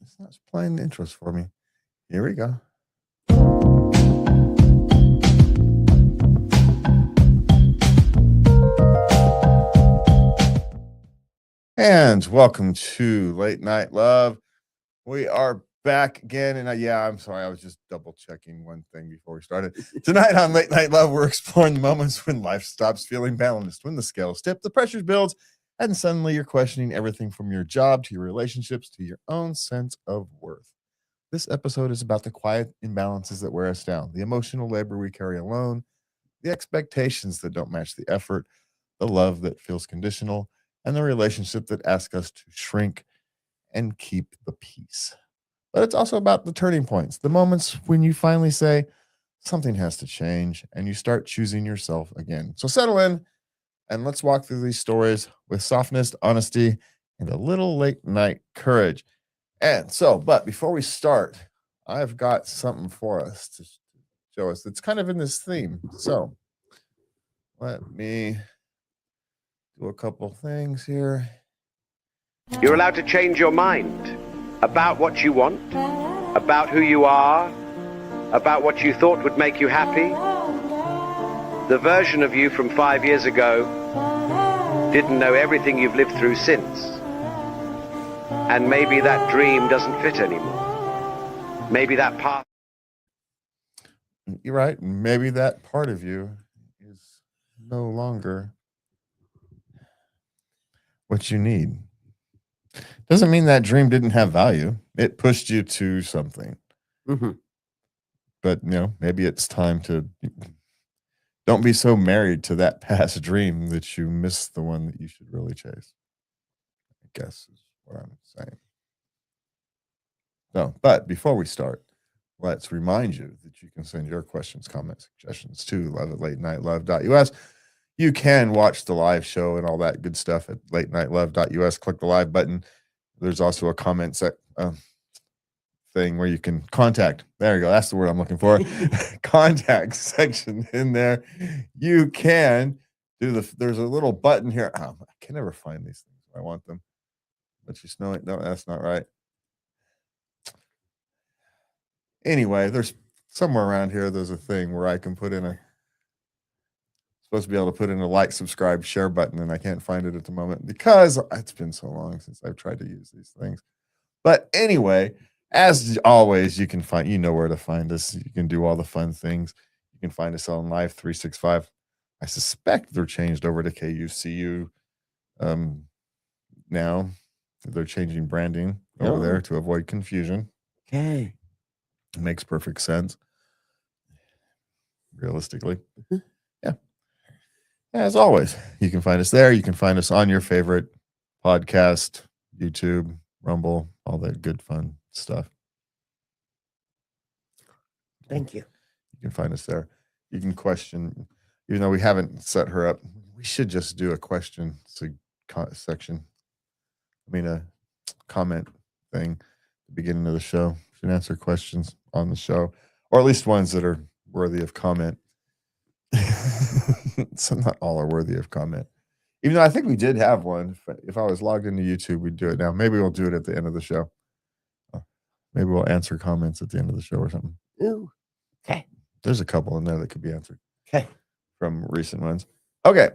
It's not playing the intros for me. Here we go. And welcome to Late Night Love. We are back again. And I'm sorry, I was just double checking one thing before we started. Tonight on Late Night Love, we're exploring the moments when life stops feeling balanced, when the scales tip, the pressure builds, and suddenly you're questioning everything from your job to your relationships to your own sense of worth. This episode is about the quiet imbalances that wear us down, the emotional labor we carry alone, the expectations that don't match the effort, the love that feels conditional, and the relationship that asks us to shrink and keep the peace. But it's also about the turning points, the moments when you finally say, something has to change, and you start choosing yourself again. So settle in and let's walk through these stories with softness, honesty, and a little late night courage. But before we start, I've got something for us to show us that's kind of in this theme. So let me do a couple things here. You're allowed to change your mind about what you want, about who you are, about what you thought would make you happy. The version of you from 5 years ago didn't know everything you've lived through since. And maybe that dream doesn't fit anymore. Maybe that path. You're right. Maybe that part of you is no longer what you need. Doesn't mean that dream didn't have value. It pushed you to something. Mm-hmm. But, maybe it's time to don't be so married to that past dream that you miss the one that you should really chase. I guess is what I'm saying. So, but before we start, let's remind you that you can send your questions, comments, suggestions to love@latenightLove.us. You can watch the live show and all that good stuff at latenightLove.us. Click the live button. There's also a comment thing where you can contact. There you go. That's the word I'm looking for. Contact section in there. You can do there's a little button here. I can never find these things. I want them. But you know it. No, that's not right. Anyway, there's somewhere around here, there's a thing where I can put in supposed to be able to put in a like, subscribe, share button, and I can't find it at the moment because it's been so long since I've tried to use these things. But anyway, as always, you can find, where to find us. You can do all the fun things. You can find us on Live 365. I suspect they're changed over to KUCU now. They're changing branding over there to avoid confusion. Okay. It makes perfect sense. Realistically. Mm-hmm. Yeah. As always, you can find us there. You can find us on your favorite podcast, YouTube, Rumble, all that good fun stuff. Thank you. You can find us there. You can question, even though we haven't set her up, we should just do a question section. A comment thing at the beginning of the show. We should answer questions on the show, or at least ones that are worthy of comment. So not all are worthy of comment. Even though I think we did have one. If I was logged into YouTube, we'd do it now. Maybe we'll do it at the end of the show. Maybe we'll answer comments at the end of the show or something. Ooh. Okay. There's a couple in there that could be answered. Okay. From recent ones. Okay.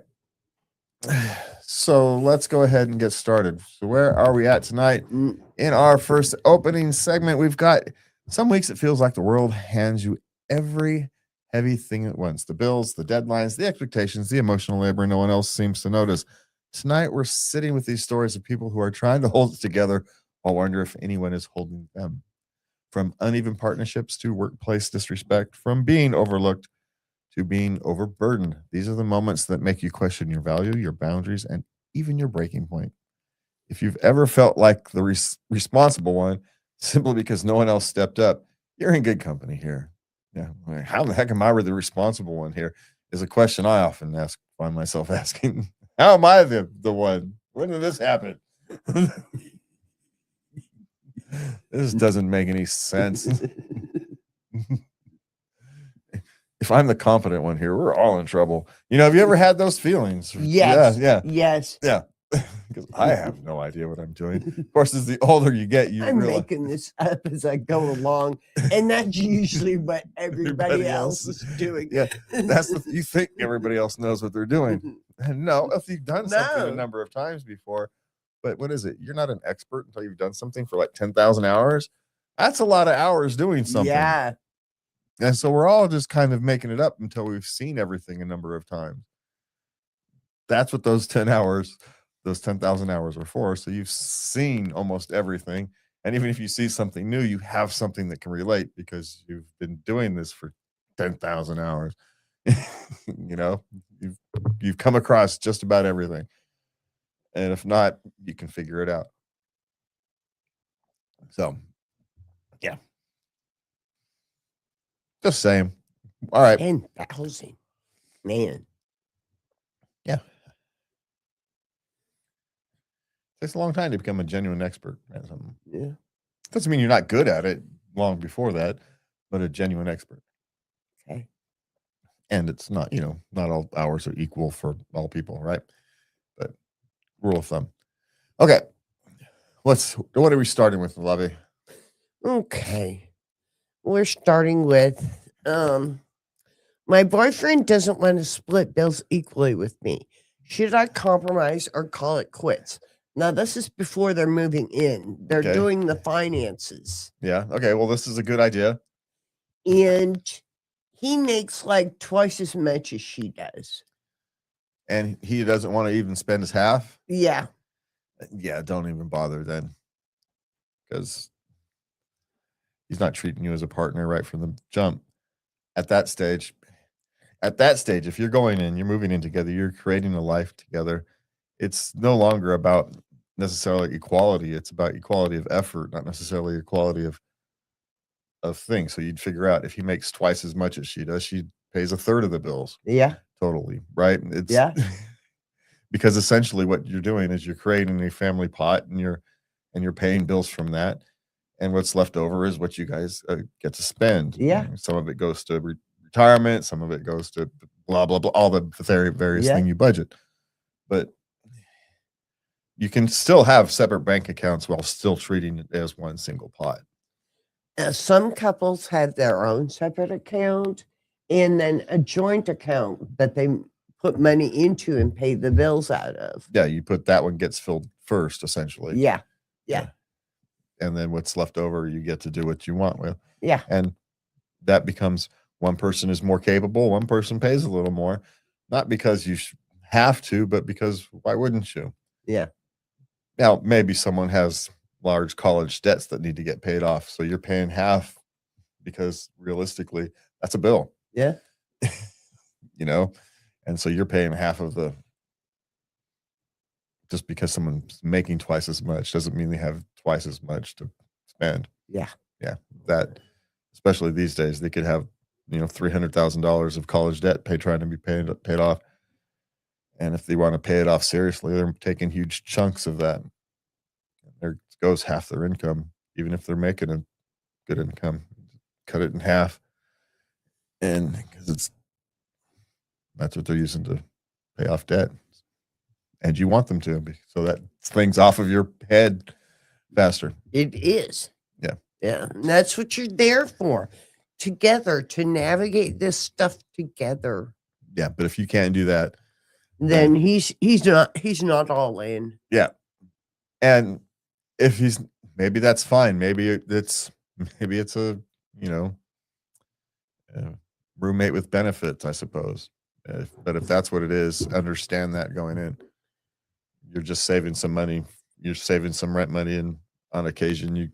So let's go ahead and get started. So where are we at tonight? In our first opening segment, we've got some weeks it feels like the world hands you every heavy thing at once. The bills, the deadlines, the expectations, the emotional labor no one else seems to notice. Tonight, we're sitting with these stories of people who are trying to hold it together while wonder if anyone is holding them. From uneven partnerships to workplace disrespect, from being overlooked to being overburdened. These are the moments that make you question your value, your boundaries, and even your breaking point. If you've ever felt like the responsible one simply because no one else stepped up, you're in good company here. Yeah, how the heck am I the responsible one here? Is a question I often find myself asking. How am I the one? When did this happen? This doesn't make any sense. If I'm the competent one here, we're all in trouble. Have you ever had those feelings? Yes. Yeah. Yes. Yeah. because I have no idea what I'm doing. Of course, as the older you get, you I'm realize making this up as I go along, and that's usually what everybody else is doing. Yeah, you think everybody else knows what they're doing. And no, if you've done something a No. number of times before, but what is it? You're not an expert until you've done something for like 10,000 hours. That's a lot of hours doing something. Yeah. And so we're all just kind of making it up until we've seen everything a number of times. That's what those 10 hours, those 10,000 hours are for. So you've seen almost everything. And even if you see something new, you have something that can relate because you've been doing this for 10,000 hours. You know, you've come across just about everything. And if not, you can figure it out. So, yeah. Just saying. All right. 10,000. Man. Yeah. Takes a long time to become a genuine expert at something. Yeah. Doesn't mean you're not good at it long before that, but a genuine expert. Okay. And it's not, not all hours are equal for all people, right? But rule of thumb. Okay. What are we starting with, Lovey? Okay. We're starting with my boyfriend doesn't want to split bills equally with me. Should I compromise or call it quits? Now, this is before they're moving in. They're Okay. doing the finances. Yeah. Okay. Well, this is a good idea. And he makes like twice as much as she does. And he doesn't want to even spend his half. Yeah. Yeah. Don't even bother then. Because he's not treating you as a partner right from the jump. At that stage, if you're going in, you're moving in together, you're creating a life together. It's no longer about necessarily equality. It's about equality of effort, not necessarily equality of things. So you'd figure out if he makes twice as much as she does, she pays a third of the bills. Yeah. Totally. Right. It's because essentially what you're doing is you're creating a family pot and you're paying bills from that. And what's left over is what you guys get to spend. Yeah. Some of it goes to retirement. Some of it goes to blah, blah, blah, all the various thing you budget. But you can still have separate bank accounts while still treating it as one single pot. Some couples have their own separate account and then a joint account that they put money into and pay the bills out of. Yeah, you put that one gets filled first, essentially. Yeah. And then what's left over, you get to do what you want with. Yeah. And that becomes one person is more capable, one person pays a little more, not because you have to, but because why wouldn't you? Yeah. Now, maybe someone has large college debts that need to get paid off. So you're paying half because realistically, that's a bill. Yeah. And so you're paying half of the, just because someone's making twice as much doesn't mean they have twice as much to spend. Yeah. That, especially these days, they could have, $300,000 of college debt trying to be paid off. And if they want to pay it off seriously, they're taking huge chunks of that. There goes half their income, even if they're making a good income. Cut it in half, and because that's what they're using to pay off debt, and you want them to be, so that things off of your head faster. It is. Yeah. And that's what you're there for, together, to navigate this stuff together. Yeah, but if you can't do that, then he's not all in. Yeah. And if maybe that's fine. Maybe it's a, roommate with benefits, I suppose. But if that's what it is, understand that going in. You're just saving some money. You're saving some rent money, and on occasion you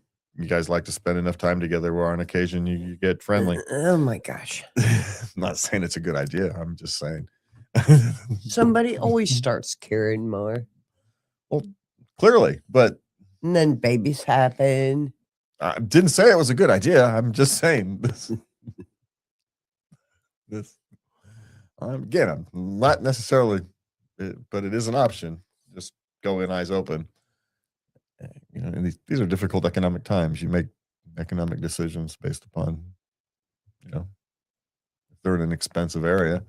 guys like to spend enough time together where on occasion you get friendly. Oh my gosh. I'm not saying it's a good idea. I'm just saying. Somebody always starts caring more. Well, clearly, but and then babies happen. I didn't say it was a good idea. I'm just saying this. Again, I'm not necessarily, but it is an option. Just go in eyes open. And these are difficult economic times. You make economic decisions based upon, if they're in an expensive area.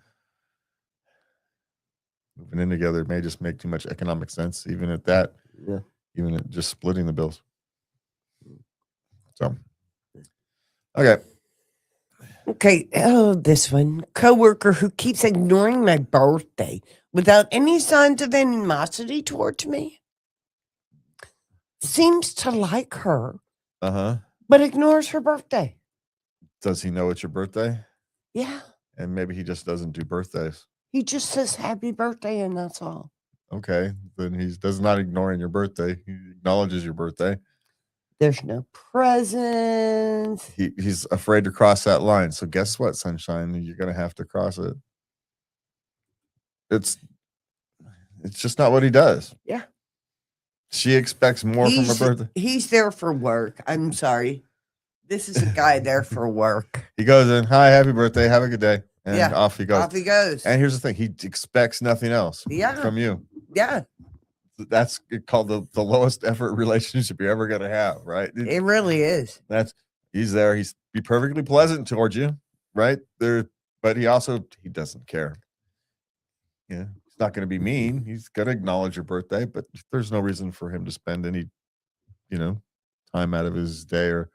moving in together may just make too much economic sense, even at that, Yeah. even at just splitting the bills. So, okay. Okay. Oh, this one. Coworker who keeps ignoring my birthday without any signs of animosity towards me. Seems to like her, Uh-huh. but ignores her birthday. Does he know it's your birthday? Yeah. And maybe he just doesn't do birthdays. He just says happy birthday and that's all. Okay. Then he does not ignoring your birthday. He acknowledges your birthday. There's no presents. He's afraid to cross that line. So guess what, Sunshine? You're gonna have to cross it. It's just not what he does. Yeah. She expects more from her birthday. He's there for work. I'm sorry. This is a guy there for work. He goes in, hi, happy birthday, have a good day. And Yeah, off he goes. Off he goes. And here's the thing, he expects nothing else Yeah. from you. Yeah. That's called the lowest effort relationship you're ever gonna have, right? It really is. He's there, he's be perfectly pleasant towards you, right? But he doesn't care. Yeah. He's not gonna be mean. He's gonna acknowledge your birthday, but there's no reason for him to spend any, time out of his day or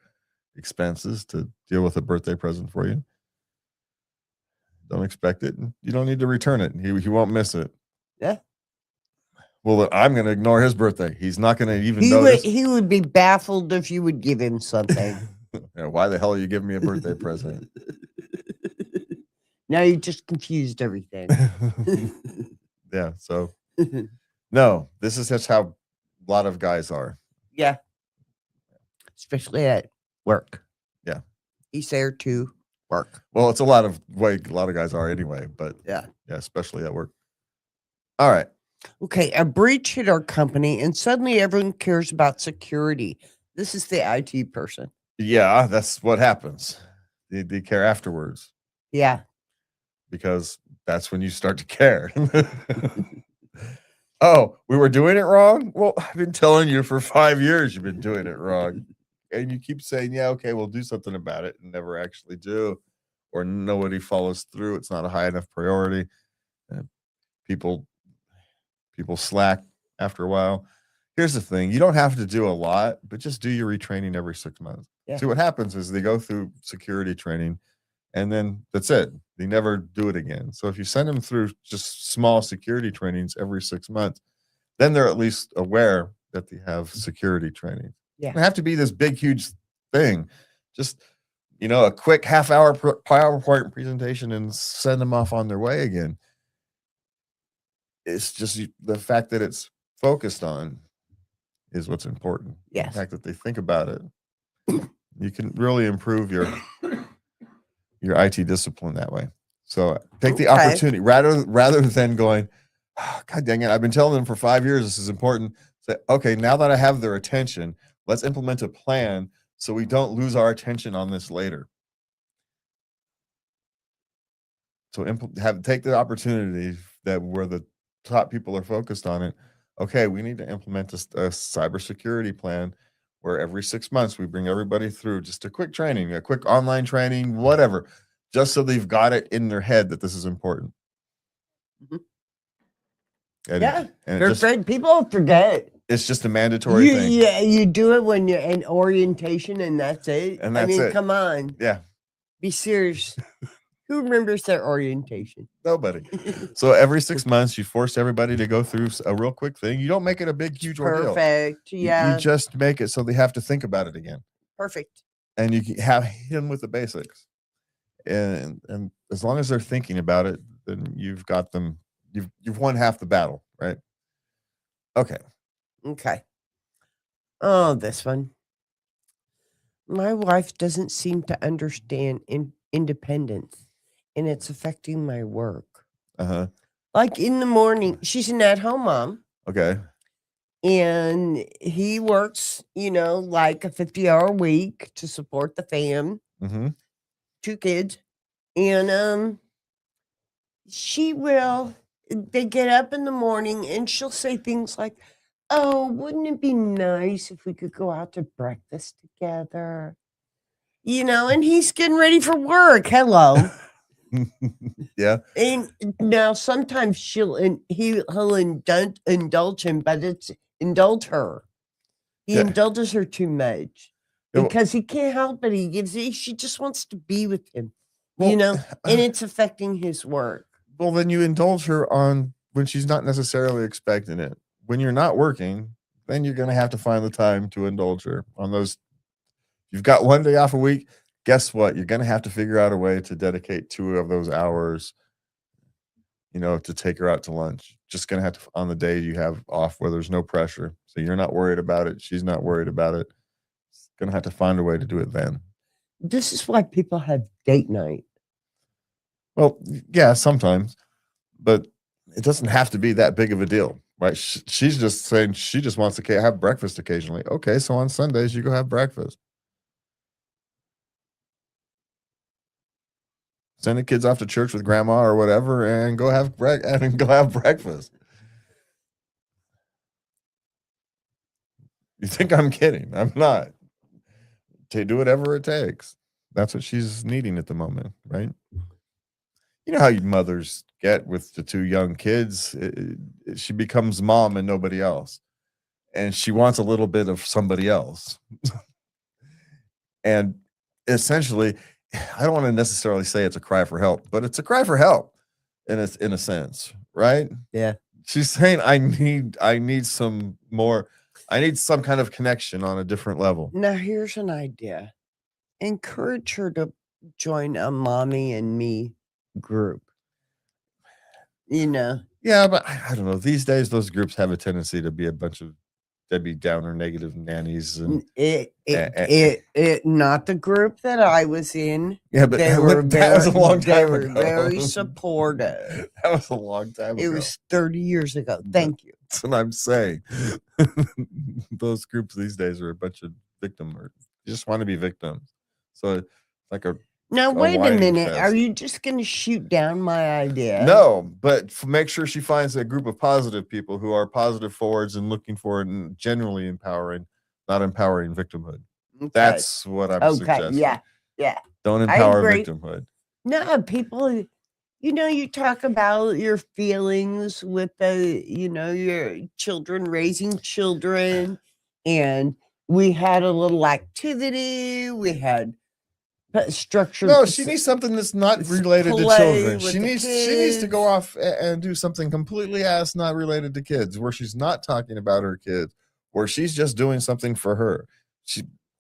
expenses to deal with a birthday present for you. Don't expect it. And you don't need to return it. He won't miss it. Yeah. Well, then I'm going to ignore his birthday. He's not going to even notice. He would be baffled if you would give him something. Why the hell are you giving me a birthday present? Now you just confused everything. Yeah. So, no, this is just how a lot of guys are. Yeah. Especially at work. Yeah. He's there to work. Well, it's a lot of guys are anyway, but yeah, especially at work. All right. Okay, a breach hit our company and suddenly everyone cares about security. This is the IT person. Yeah, that's what happens. They care afterwards. Yeah. Because that's when you start to care. Oh, we were doing it wrong? Well, I've been telling you for 5 years you've been doing it wrong. And you keep saying, yeah, okay, we'll do something about it, and never actually do. Or nobody follows through. It's not a high enough priority. People slack after a while. Here's the thing. You don't have to do a lot, but just do your retraining every 6 months. Yeah. See, what happens is they go through security training, and then that's it. They never do it again. So if you send them through just small security trainings every 6 months, then they're at least aware that they have security training. Yeah. It doesn't have to be this big, huge thing. Just, a quick half-hour PowerPoint presentation and send them off on their way again. It's just the fact that it's focused on is what's important. Yes. The fact that they think about it. You can really improve your IT discipline that way. So take the opportunity rather than going, oh, God dang it, I've been telling them for 5 years this is important. Say, okay, now that I have their attention, let's implement a plan so we don't lose our attention on this later. So take the opportunity that where the top people are focused on it. Okay, we need to implement a cybersecurity plan where every 6 months we bring everybody through just a quick training, a quick online training, whatever, just so they've got it in their head that this is important. Mm-hmm. And people forget. It's just a mandatory thing. Yeah, you do it when you're in orientation, and that's it. And that's it. Come on. Yeah. Be serious. Who remembers their orientation? Nobody. So every 6 months, you force everybody to go through a real quick thing. You don't make it a big, huge ordeal. Perfect. Yeah. You just make it so they have to think about it again. Perfect. And you hit them with the basics. And as long as they're thinking about it, then you've got them. You've won half the battle, right? Okay. Oh, this one. My wife doesn't seem to understand independence, and it's affecting my work. Uh-huh. Like in the morning, she's an at-home mom. Okay. And he works, like a 50-hour week to support the fam. Mm-hmm. 2 kids. And they get up in the morning and she'll say things like, oh, wouldn't it be nice if we could go out to breakfast together? And he's getting ready for work. Hello. Yeah. And now sometimes he'll indulge him, but it's indulge her. He Yeah. indulges her too much Yeah, well- because he can't help it. She just wants to be with him, Well, and it's affecting his work. Well, then you indulge her on when she's not necessarily expecting it. When you're not working, then you're going to have to find the time to indulge her on those. You've got one day off a week. Guess what? You're going to have to figure out a way to dedicate 2 of those hours, to take her out to lunch. Just going to have to, on the day you have off where there's no pressure. So you're not worried about it. She's not worried about it. Going to have to find a way to do it then. This is why people have date night. Well, yeah, sometimes, but it doesn't have to be that big of a deal, right? She's just saying she just wants to have breakfast occasionally. Okay, so on Sundays you go have breakfast. Send the kids off to church with grandma or whatever, and go have breakfast. You think I'm kidding? I'm not. To do whatever it takes. That's what she's needing at the moment, right? You know how you mothers get with the 2 young kids. She becomes mom and nobody else. And she wants a little bit of somebody else. And essentially, I don't want to necessarily say it's a cry for help, but it's a cry for help in a sense, right? Yeah. She's saying, I need some more, I need some kind of connection on a different level. Now, here's an idea. Encourage her to join a mommy and me group. Yeah, but I don't know. These days, those groups have a tendency to be a bunch of Debbie Downer negative nannies. And Not the group that I was in. yeah, but They were that was a long they time were ago. very supportive. That was a long time It ago. was 30 years ago. Thank you. That's what I'm saying. Those groups these days are a bunch of victims. You just want to be victims. So it's like Now, wait a whining minute. fest. Are you just going to shoot down my idea? No, but make sure she finds a group of positive people who are positive forwards and looking for it and generally empowering, not empowering victimhood. Okay. That's what I'm suggesting. Yeah. Don't empower agree. victimhood. No, people, you talk about your feelings with your children, raising children. And we had a little activity. We had structured. No, she needs something that's not related to children. She needs to go off and do something completely not related to kids, where she's not talking about her kids, where she's just doing something for her.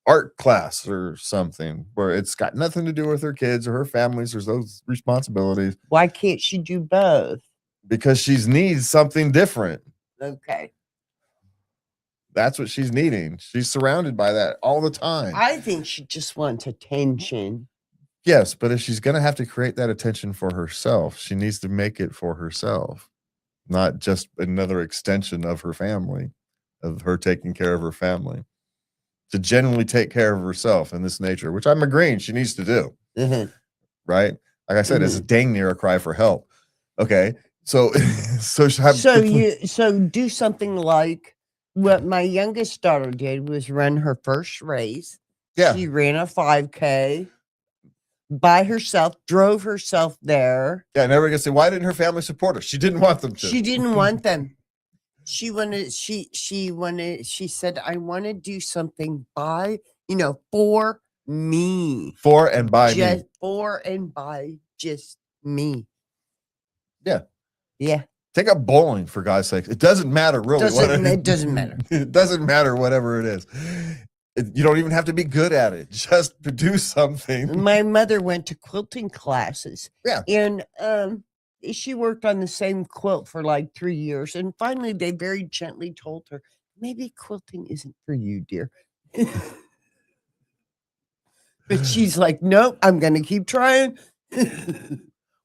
Art class or something where it's got nothing to do with her kids or her families or those responsibilities. Why can't she do both? Because she needs something different. Okay. That's what she's needing. She's surrounded by that all the time. I think she just wants attention. Yes, but if she's going to have to create that attention for herself, she needs to make it for herself, not just another extension of her family, of her taking care of her family. To genuinely take care of herself in this nature, which I'm agreeing she needs to do. Mm-hmm. Right? Like I said, it's dang near a cry for help. Okay. So do something like what my youngest daughter did was run her first race. Yeah. She ran a 5K by herself, drove herself there. Yeah, and everybody can say, why didn't her family support her? She didn't want them to. She didn't want them. She said, I want to do something for me. For and by me. For and by just me. Yeah. Yeah. Take up bowling, for God's sake. It doesn't matter really. It doesn't matter. It doesn't matter whatever it is. You don't even have to be good at it. Just to do something. My mother went to quilting classes. Yeah. And she worked on the same quilt for like 3 years. And finally, they very gently told her, maybe quilting isn't for you, dear. But she's like, nope, I'm going to keep trying.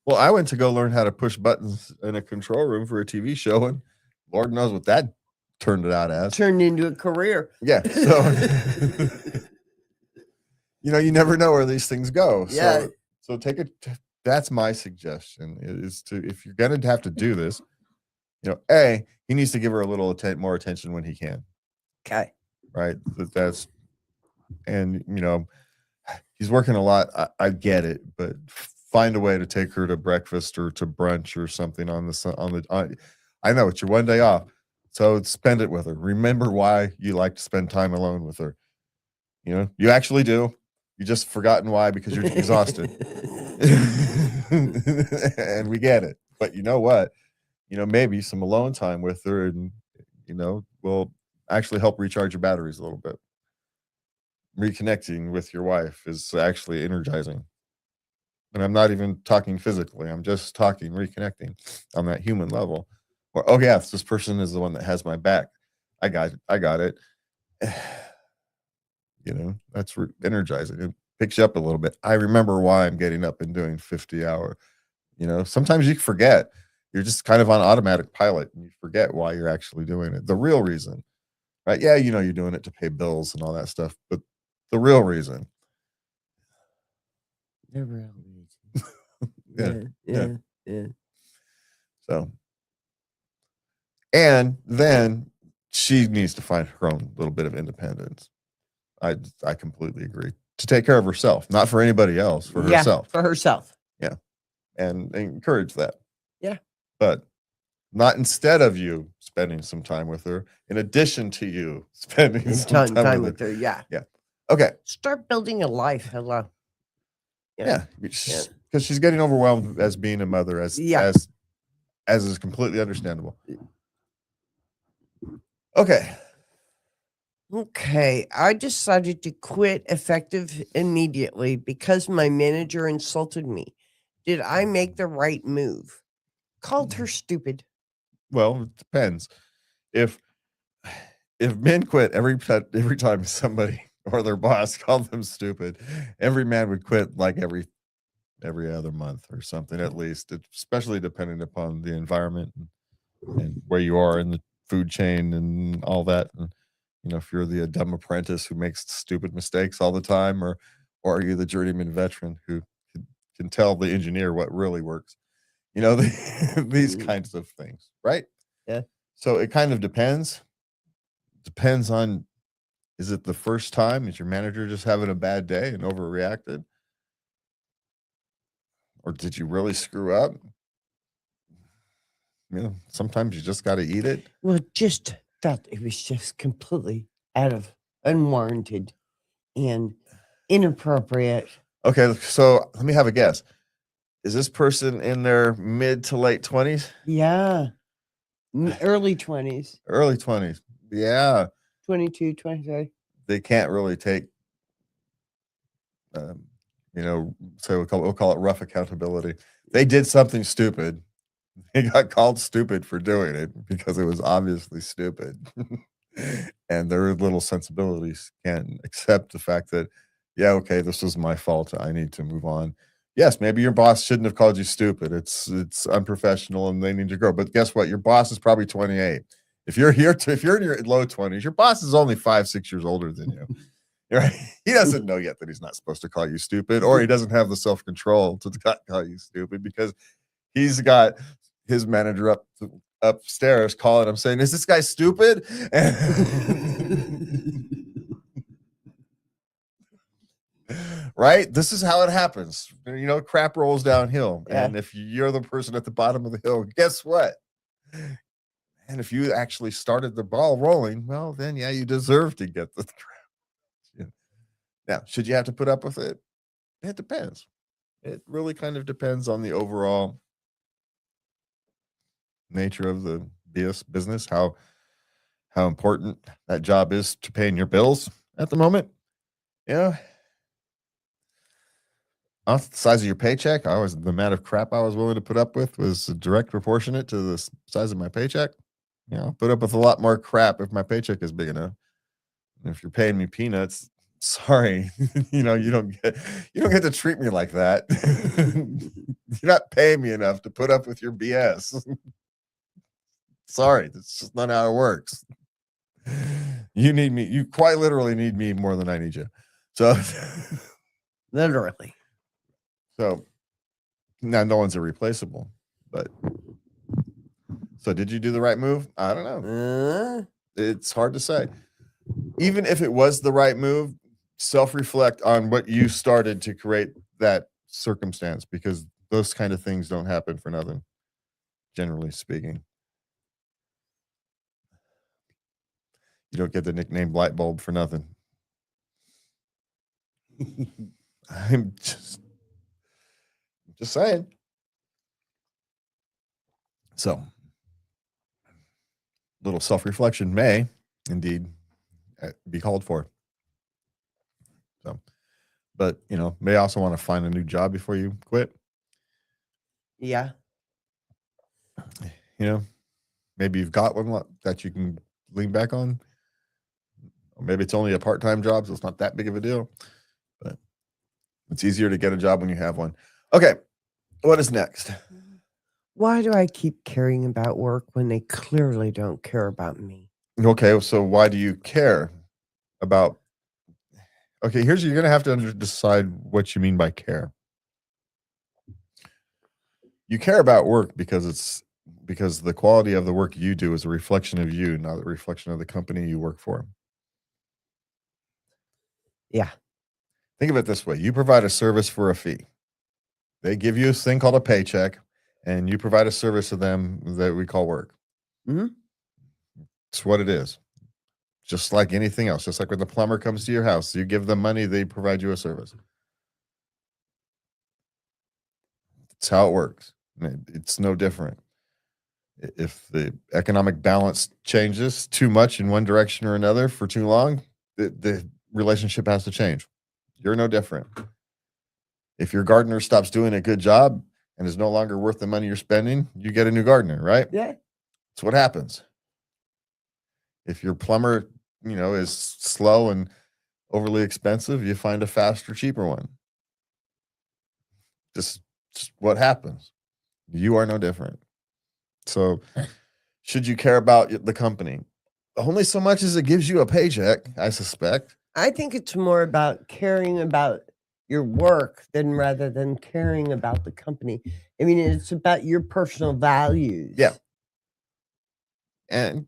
Well, I went to go learn how to push buttons in a control room for a TV show, and Lord knows what that turned it out as. Turned into a career. Yeah. So, you never know where these things go. Yeah. So that's my suggestion is if you're going to have to do this, he needs to give her a little more attention when he can. Okay. Right. And he's working a lot. I get it, but find a way to take her to breakfast or to brunch or something I know it's your one day off, so spend it with her. Remember why you like to spend time alone with her. You know, you actually do. You just forgotten why because you're exhausted. And we get it. But you know what? You know, maybe some alone time with her and will actually help recharge your batteries a little bit. Reconnecting with your wife is actually energizing. And I'm not even talking physically. I'm just talking reconnecting on that human level. Or, oh yes, this person is the one that has my back. I got it. That's energizing. It picks you up a little bit. I remember why I'm getting up and doing 50-hour. Sometimes you forget. You're just kind of on automatic pilot and you forget why you're actually doing it. The real reason, right? Yeah, you're doing it to pay bills and all that stuff, but the real reason. The real reason. Yeah. So, and then she needs to find her own little bit of independence. I completely agree. To take care of herself, not for anybody else, for herself. For herself. Yeah. And encourage that. Yeah. But not instead of you spending some time with her, in addition to you spending some time with her. Yeah. Yeah. Okay. Start building a life. Hello. Yeah. Because she's getting overwhelmed as being a mother, as is completely understandable. Okay. I decided to quit effective immediately because my manager insulted me. Did I make the right move? Called her stupid. Well, it depends. If men quit every time somebody or their boss called them stupid, every man would quit like every other month or something at least, especially depending upon the environment and where you are in the food chain and all that. And if you're the dumb apprentice who makes stupid mistakes all the time, or are you the journeyman veteran who can tell the engineer what really works? These kinds of things, right? Yeah. So it kind of depends. Depends on, is it the first time? Is your manager just having a bad day and overreacted? Or did you really screw up? Sometimes you just got to eat it. Well, just felt it was just completely out of unwarranted and inappropriate. Okay, so let me have a guess. Is this person in their mid to late 20s? Yeah. Early 20s. Early 20s. Yeah. 22, 23. They can't really take, so we'll call it rough accountability. They did something stupid. They got called stupid for doing it because it was obviously stupid. And their little sensibilities can't accept the fact that, yeah, okay, this was my fault. I need to move on. Yes, maybe your boss shouldn't have called you stupid. It's unprofessional and they need to grow. But guess what? Your boss is probably 28. If you're in your low 20s, your boss is only 5-6 years older than you. Right? He doesn't know yet that he's not supposed to call you stupid, or he doesn't have the self-control to call you stupid because he's got his manager upstairs calling him saying, "Is this guy stupid?" Right? This is how it happens. Crap rolls downhill. Yeah. And if you're the person at the bottom of the hill, guess what? And if you actually started the ball rolling, well, then, yeah, you deserve to get the crap. Yeah. Now, should you have to put up with it? It depends. It really kind of depends on the overall nature of the business, how important that job is to paying your bills at the moment. Off the size of your paycheck, the amount of crap I was willing to put up with was direct proportionate to the size of my paycheck. I'll put up with a lot more crap if my paycheck is big enough. And if you're paying me peanuts, sorry, you don't get to treat me like that. You're not paying me enough to put up with your BS. Sorry, that's just not how it works. You need me. You quite literally need me more than I need you. So, literally. So, now no one's irreplaceable. But so, did you do the right move? I don't know. It's hard to say. Even if it was the right move, self-reflect on what you started to create that circumstance, because those kind of things don't happen for nothing, generally speaking. You don't get the nickname light bulb for nothing. I'm just saying. So, little self-reflection may indeed be called for. So, but may also want to find a new job before you quit. Yeah. Maybe you've got one that you can lean back on. Or maybe it's only a part-time job, so it's not that big of a deal. But it's easier to get a job when you have one. Okay, what is next? Why do I keep caring about work when they clearly don't care about me? Okay, so why do you care about? Okay, you're going to have to decide what you mean by care. You care about work because the quality of the work you do is a reflection of you, not a reflection of the company you work for. Yeah. Think of it this way. You provide a service for a fee. They give you a thing called a paycheck, and you provide a service to them that we call work. Mm-hmm. It's what it is. Just like anything else. Just like when the plumber comes to your house, you give them money, they provide you a service. It's how it works. It's no different. If the economic balance changes too much in one direction or another for too long, the relationship has to change. You're no different. If your gardener stops doing a good job and is no longer worth the money you're spending, you get a new gardener, right? Yeah. That's what happens. If your plumber, is slow and overly expensive, you find a faster, cheaper one. Just what happens. You are no different. So should you care about the company? Only so much as it gives you a paycheck, I suspect. I think it's more about caring about your work rather than caring about the company. I mean, it's about your personal values. Yeah. And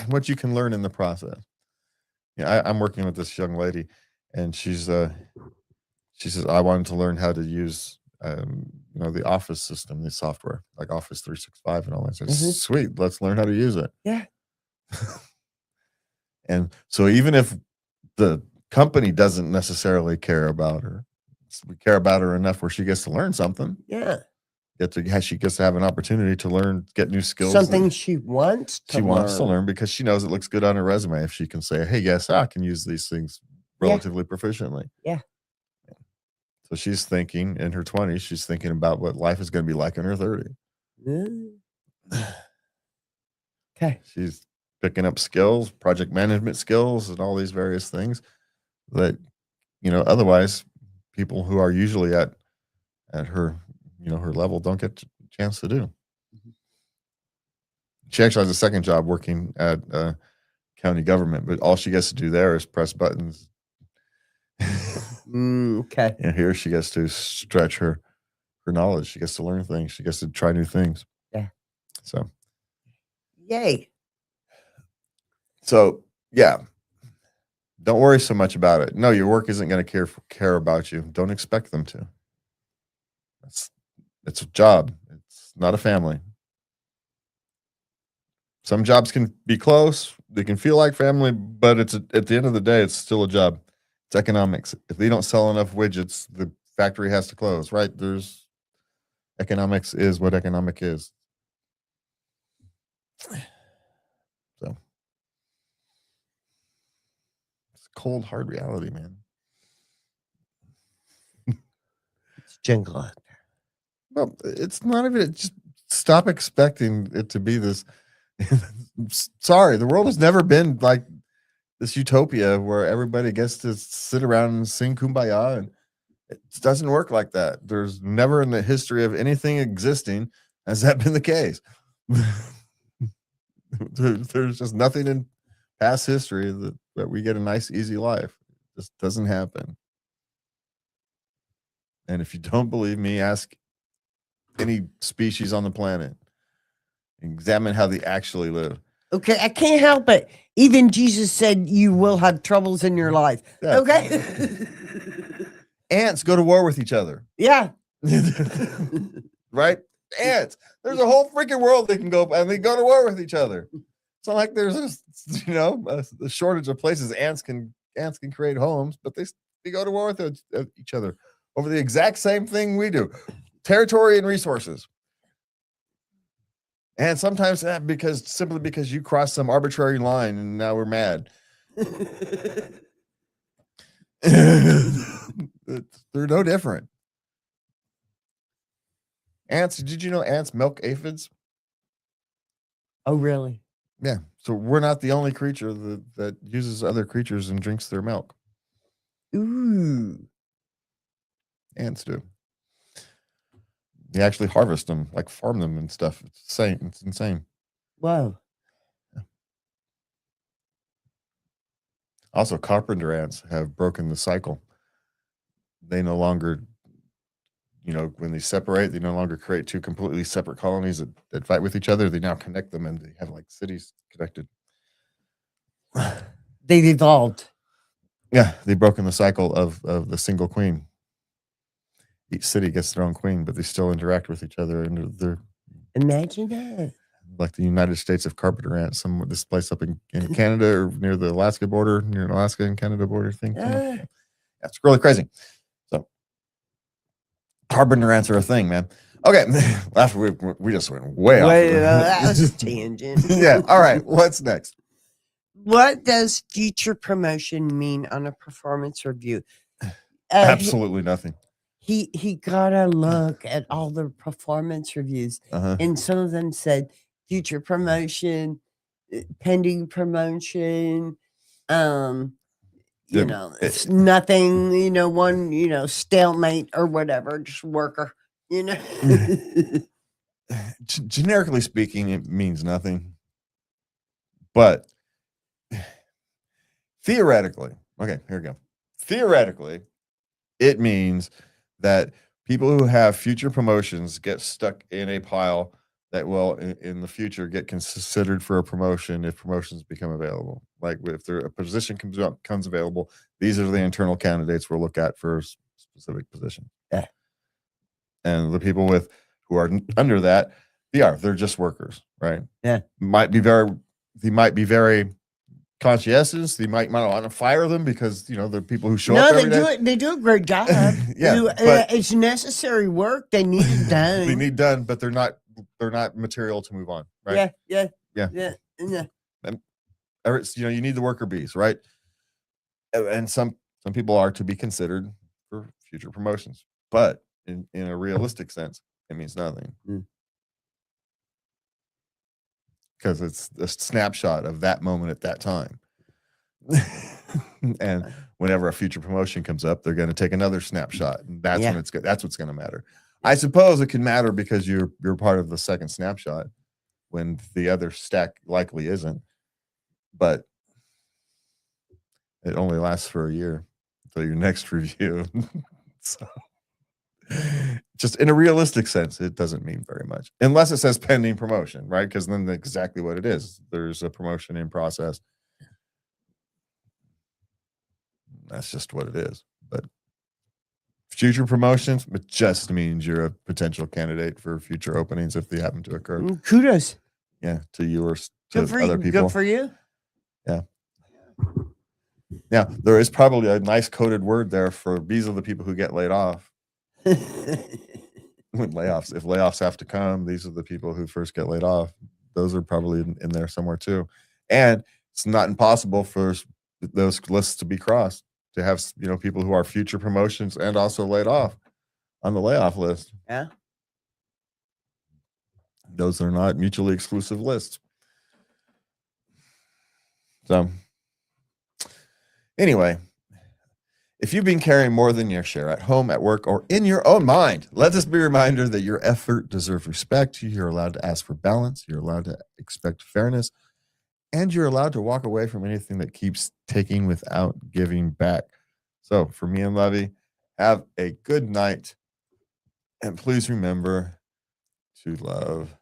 what you can learn in the process. I'm working with this young lady, and she says, I wanted to learn how to use the Office system, the software, like Office 365 and all that. I said, sweet, let's learn how to use it. Yeah. And so even if the company doesn't necessarily care about her, we care about her enough where she gets to learn something. Yeah. She gets to have an opportunity to learn, get new skills. Something she wants to learn. She wants to learn because she knows it looks good on her resume if she can say, hey, yes, I can use these things relatively proficiently. Yeah. So she's thinking in her 20s, she's thinking about what life is going to be like in her 30s. Okay. She's picking up skills, project management skills, and all these various things that, otherwise people who are usually at her, her level don't get a chance to do. Mm-hmm. She actually has a second job working at county government, but all she gets to do there is press buttons. Okay. And here she gets to stretch her knowledge. She gets to learn things. She gets to try new things. Yeah. So. Yay. So, yeah. Don't worry so much about it. No, your work isn't going to care about you. Don't expect them to. It's a job. It's not a family. Some jobs can be close. They can feel like family, but at the end of the day, it's still a job. It's economics. If they don't sell enough widgets, the factory has to close, right? Economics is what economic is. So it's cold, hard reality, man. It's jingle out there. Well, it's not even. Just stop expecting it to be this. Sorry, the world has never been like this utopia where everybody gets to sit around and sing kumbaya, and it doesn't work like that. There's never in the history of anything existing has that been the case. There's just nothing in past history that we get a nice, easy life. It just doesn't happen. And if you don't believe me, ask any species on the planet. Examine how they actually live. Okay, I can't help it. Even Jesus said you will have troubles in your life. Yeah. Okay. Ants go to war with each other. Yeah. Right? Ants. There's a whole freaking world they can go, and they go to war with each other. It's not like there's a shortage of places ants can create homes, but they go to war with each other over the exact same thing we do, territory and resources. And sometimes simply because you crossed some arbitrary line and now we're mad. They're no different. Ants, did you know ants milk aphids? Oh, really? Yeah. So we're not the only creature that uses other creatures and drinks their milk. Ooh. Ants do. They actually harvest them, like farm them and stuff. It's insane. It's insane. Wow. Also, carpenter ants have broken the cycle. They no longer, when they separate, they no longer create two completely separate colonies that fight with each other. They now connect them and they have like cities connected. They've evolved. Yeah, they've broken the cycle of the single queen. Each city gets their own queen, but they still interact with each other. And they're Imagine that. like the United States of carpenter ants, this place up in Canada or near the Alaska border, near an Alaska and Canada border thing. That's really crazy. So carpenter ants are a thing, man. Okay, after we just went way off. That was a tangent. Yeah. All right. What's next? What does future promotion mean on a performance review? Absolutely nothing. He got a look at all the performance reviews, and some of them said future promotion, pending promotion, it's nothing, one, stalemate or whatever, just worker, Generically speaking, it means nothing. But theoretically, okay, here we go. Theoretically, it means that people who have future promotions get stuck in a pile that will in the future get considered for a promotion if promotions become available. Like if a position comes available, these are the internal candidates we'll look at for a specific position. Yeah. And the people who are under that, they're just workers, right? Yeah. They might be very conscientious. They might want to fire them because the people who show up every day. They do a great job. Yeah, it's necessary work. They need it done. They need done, but they're not material to move on, right? Yeah. And you need the worker bees, right? And some people are to be considered for future promotions, but in a realistic sense, it means nothing. Because it's a snapshot of that moment at that time. And whenever a future promotion comes up, they're going to take another snapshot. And that's when it's good. That's what's going to matter. I suppose it can matter because you're part of the second snapshot when the other stack likely isn't. But it only lasts for a year until your next review. So just in a realistic sense, it doesn't mean very much unless it says pending promotion, right? Because then that's exactly what it is. There's a promotion in process. That's just what it is. But future promotions, it just means you're a potential candidate for future openings if they happen to occur. Kudos. Yeah, to you or to other people. Good for you. Yeah. Now, there is probably a nice coded word there for these are the people who get laid off. When if layoffs have to come, these are the people who first get laid off. Those are probably in there somewhere too. And it's not impossible for those lists to be crossed, to have people who are future promotions and also laid off on the layoff list. Yeah. Those are not mutually exclusive lists. So anyway, if you've been carrying more than your share at home, at work, or in your own mind, let this be a reminder that your effort deserves respect. You're allowed to ask for balance. You're allowed to expect fairness. And you're allowed to walk away from anything that keeps taking without giving back. So for me and Levy, have a good night. And please remember to love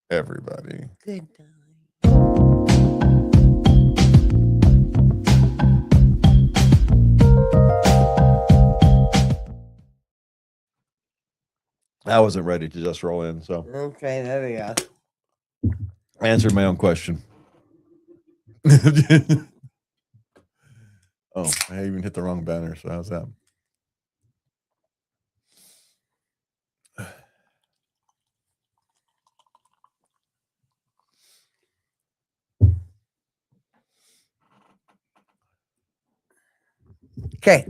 everybody. Good night. I wasn't ready to just roll in, so Okay, there we go. I answered my own question. Oh, I even hit the wrong banner, so how's that? Okay.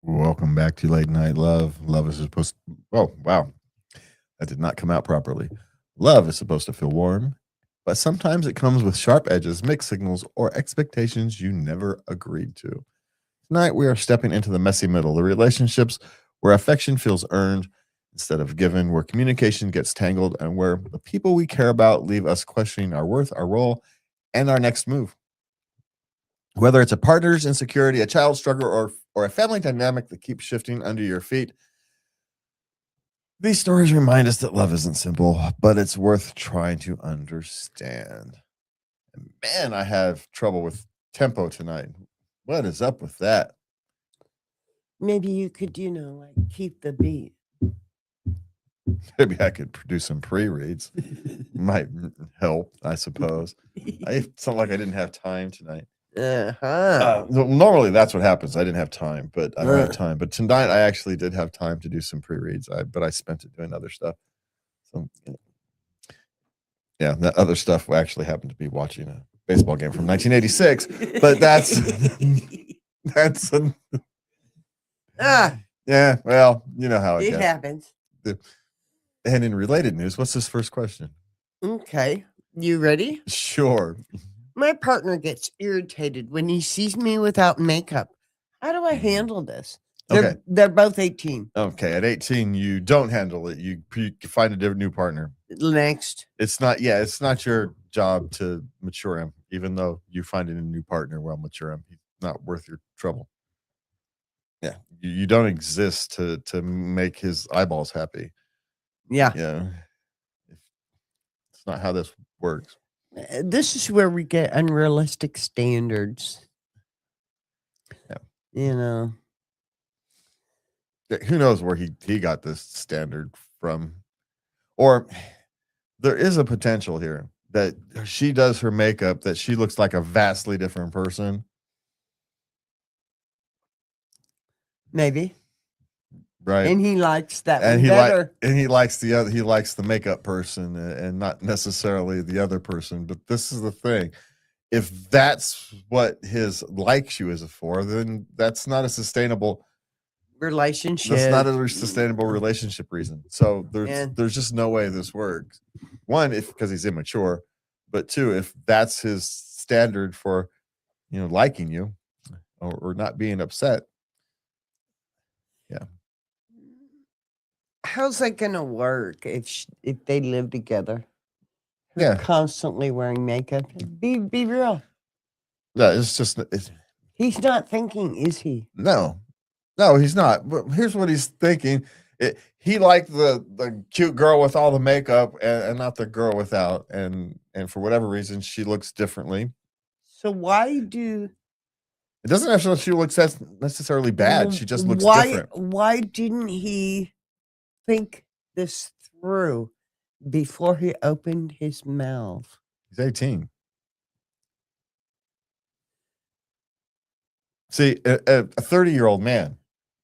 Welcome back to Late Night Love. Love is supposed to, oh, wow. That did not come out properly. Love is supposed to feel warm, but sometimes it comes with sharp edges, mixed signals, or expectations you never agreed to. Tonight, we are stepping into the messy middle, the relationships where affection feels earned instead of given, where communication gets tangled, and where the people we care about leave us questioning our worth, our role, and our next move. Whether it's a partner's insecurity, a child's struggle, or a family dynamic that keeps shifting under your feet, these stories remind us that love isn't simple, but it's worth trying to understand. And man, I have trouble with tempo tonight. What is up with that? Maybe you could, like keep the beat. Maybe I could produce some pre-reads. Might help, I suppose. It's not like I didn't have time tonight. Normally that's what happens. I didn't have time, but I don't have time. But tonight I actually did have time to do some pre-reads. But I spent it doing other stuff. So yeah, that other stuff actually happened to be watching a baseball game from 1986. But that's yeah. Well, you know how it It goes. happens. And in related news, what's this first question? Okay. You ready? Sure. My partner gets irritated when he sees me without makeup. How do I handle this? Okay. They're both 18. Okay. At 18, you don't handle it. You find a different new partner. Next. It's not your job to mature him, even though you finding a new partner will mature him. He's not worth your trouble. Yeah. You don't exist to make his eyeballs happy. Yeah. Yeah. It's not how this works. This is where we get unrealistic standards. Yeah. Who knows where he got this standard from? Or there is a potential here that she does her makeup, that she looks like a vastly different person. Maybe. Right. And he likes that and one he better. and he likes the other. He likes the makeup person and not necessarily the other person. But this is the thing: if that's what his likes you is for, then that's not a sustainable relationship. That's not a sustainable relationship reason. So there's just no way this works. One, because he's immature, but two, if that's his standard for liking you or not being upset. Yeah. How's that gonna work if they live together? Yeah. Constantly wearing makeup. Be real. Yeah, it's just he's not thinking, is he? No, he's not. But here's what he's thinking. He liked the cute girl with all the makeup and not the girl without. And for whatever reason, she looks differently. So why do it doesn't necessarily she looks necessarily bad. She just looks different. Why didn't he think this through before he opened his mouth? He's 18. See, a 30-year-old man,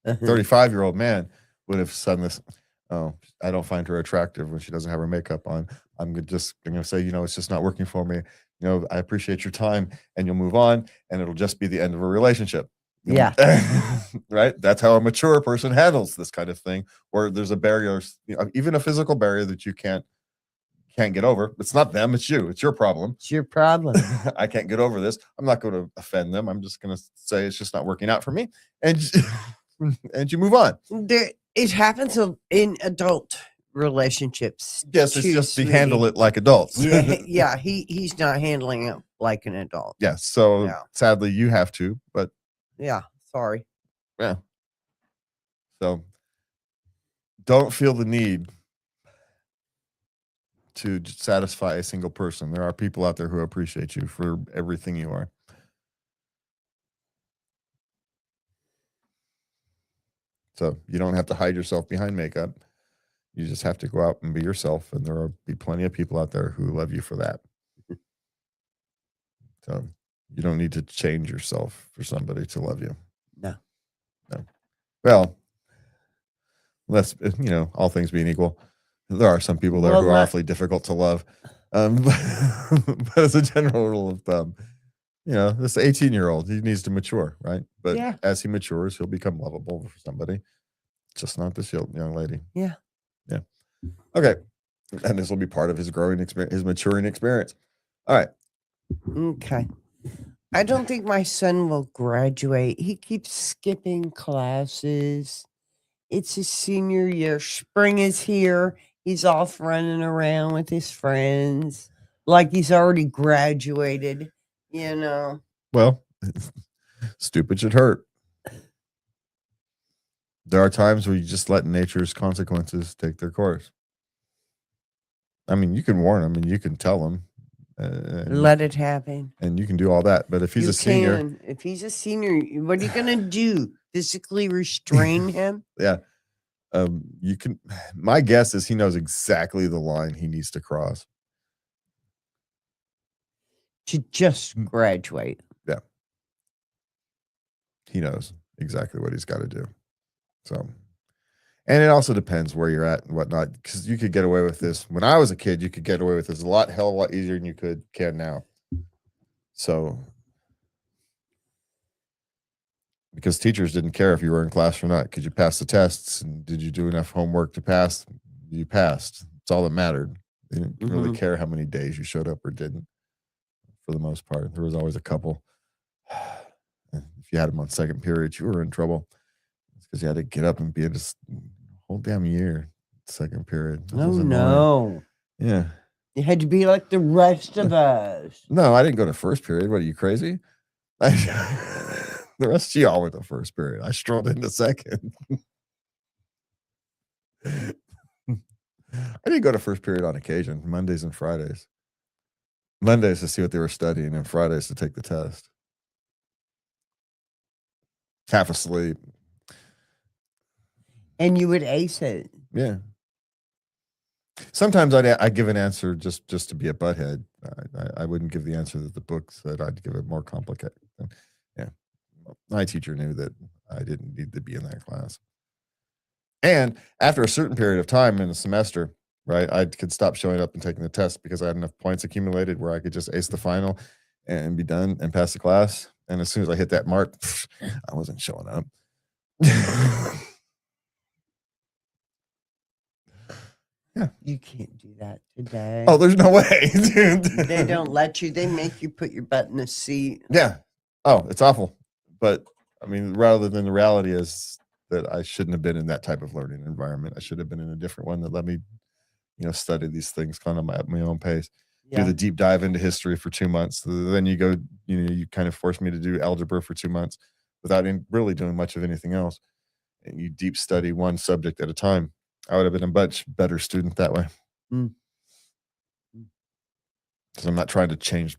35-year-old man would have said this. Oh, I don't find her attractive when she doesn't have her makeup on. I'm going to say, it's just not working for me. I appreciate your time, and you'll move on, and it'll just be the end of a relationship. Yeah. Right? That's how a mature person handles this kind of thing, where there's a barrier, even a physical barrier that you can't get over. It's not them, it's you. It's your problem. It's your problem. I can't get over this. I'm not going to offend them. I'm just going to say it's just not working out for me. And you move on. It happens in adult relationships. Yes, it's just we handle it like adults. Yeah, he's not handling it like an adult. Yeah, so sadly you have to, but yeah, sorry. Yeah. So don't feel the need to satisfy a single person. There are people out there who appreciate you for everything you are. So you don't have to hide yourself behind makeup. You just have to go out and be yourself, and there will be plenty of people out there who love you for that. So you don't need to change yourself for somebody to love you. No. Well, all things being equal, there are some people there who are awfully difficult to love. But as a general rule of thumb, this 18-year-old, he needs to mature, right? But as he matures, he'll become lovable for somebody. Just not this young lady. Yeah. Yeah. Okay. And this will be part of his growing experience, his maturing experience. All right. Okay. I don't think my son will graduate. He keeps skipping classes. It's his senior year. Spring is here. He's off running around with his friends like he's already graduated, Well, stupid should hurt. There are times where you just let nature's consequences take their course. I mean, you can warn him and you can tell him. Let it happen. And you can do all that. But if he's a senior. If he's a senior, what are you going to do? Physically restrain him? Yeah. You can. My guess is he knows exactly the line he needs to cross. To just graduate. Yeah. He knows exactly what he's got to do. So, and it also depends where you're at and whatnot, because you could get away with this. When I was a kid, you could get away with this a lot easier than you can now. So, because teachers didn't care if you were in class or not. Could you pass the tests? And did you do enough homework to pass? You passed. That's all that mattered. They didn't really care how many days you showed up or didn't, for the most part. There was always a couple. If you had them on second period, you were in trouble. Because you had to get up and be in this whole damn year, second period. Oh, no. Yeah. You had to be like the rest of us. No, I didn't go to first period. What, are you crazy? The rest of y'all went to first period. I strolled into second. I didn't go to first period on occasion, Mondays and Fridays. Mondays to see what they were studying, and Fridays to take the test. Half asleep. And you would ace it. Yeah. Sometimes I'd give an answer just to be a butthead. I wouldn't give the answer that the book said. I'd give it more complicated. Yeah. My teacher knew that I didn't need to be in that class. And after a certain period of time in the semester, right, I could stop showing up and taking the test because I had enough points accumulated where I could just ace the final and be done and pass the class. And as soon as I hit that mark, I wasn't showing up. Yeah. You can't do that today. Oh, there's no way, dude. They don't let you. They make you put your butt in a seat. Yeah. Oh, it's awful. But I mean, rather than the reality is that I shouldn't have been in that type of learning environment. I should have been in a different one that let me, study these things kind of at my own pace. Yeah. Do the deep dive into history for 2 months. Then you go, you kind of force me to do algebra for 2 months without really doing much of anything else. And you deep study one subject at a time. I would have been a much better student that way. Because I'm not trying to change,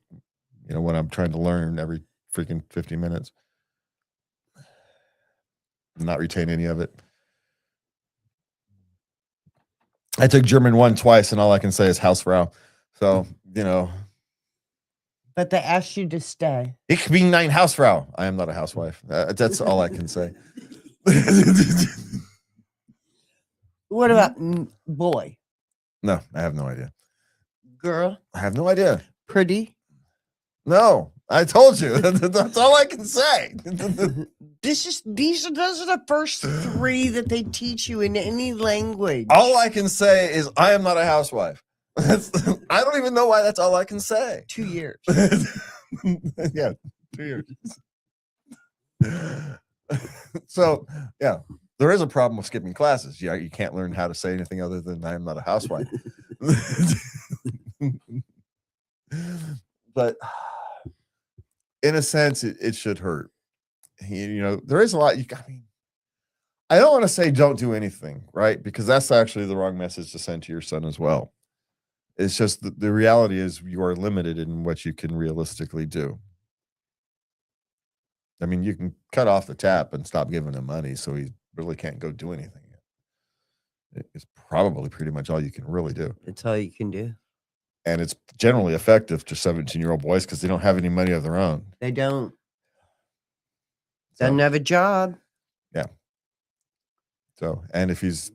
what I'm trying to learn every freaking 50 minutes. Not retain any of it. I took German 1 twice, and all I can say is Hausfrau. So, But they asked you to stay. Ich bin ein Hausfrau. I am not a housewife. That's all I can say. What about boy? No, I have no idea. Girl? I have no idea. Pretty? No, I told you. That's all I can say. Those are the first 3 that they teach you in any language. All I can say is I am not a housewife. I don't even know why that's all I can say. 2 years. Yeah, 2 years. So, yeah. There is a problem with skipping classes. Yeah, you can't learn how to say anything other than I am not a housewife. But in a sense, it should hurt. There is a lot. I don't want to say don't do anything, right? Because that's actually the wrong message to send to your son as well. It's just the reality is you are limited in what you can realistically do. I mean, you can cut off the tap and stop giving him money, so he really can't go do anything. It's probably pretty much all you can really do. That's all you can do. And it's generally effective to 17-year-old boys because they don't have any money of their own. They don't. So, Doesn't have a job. yeah. So, and if he's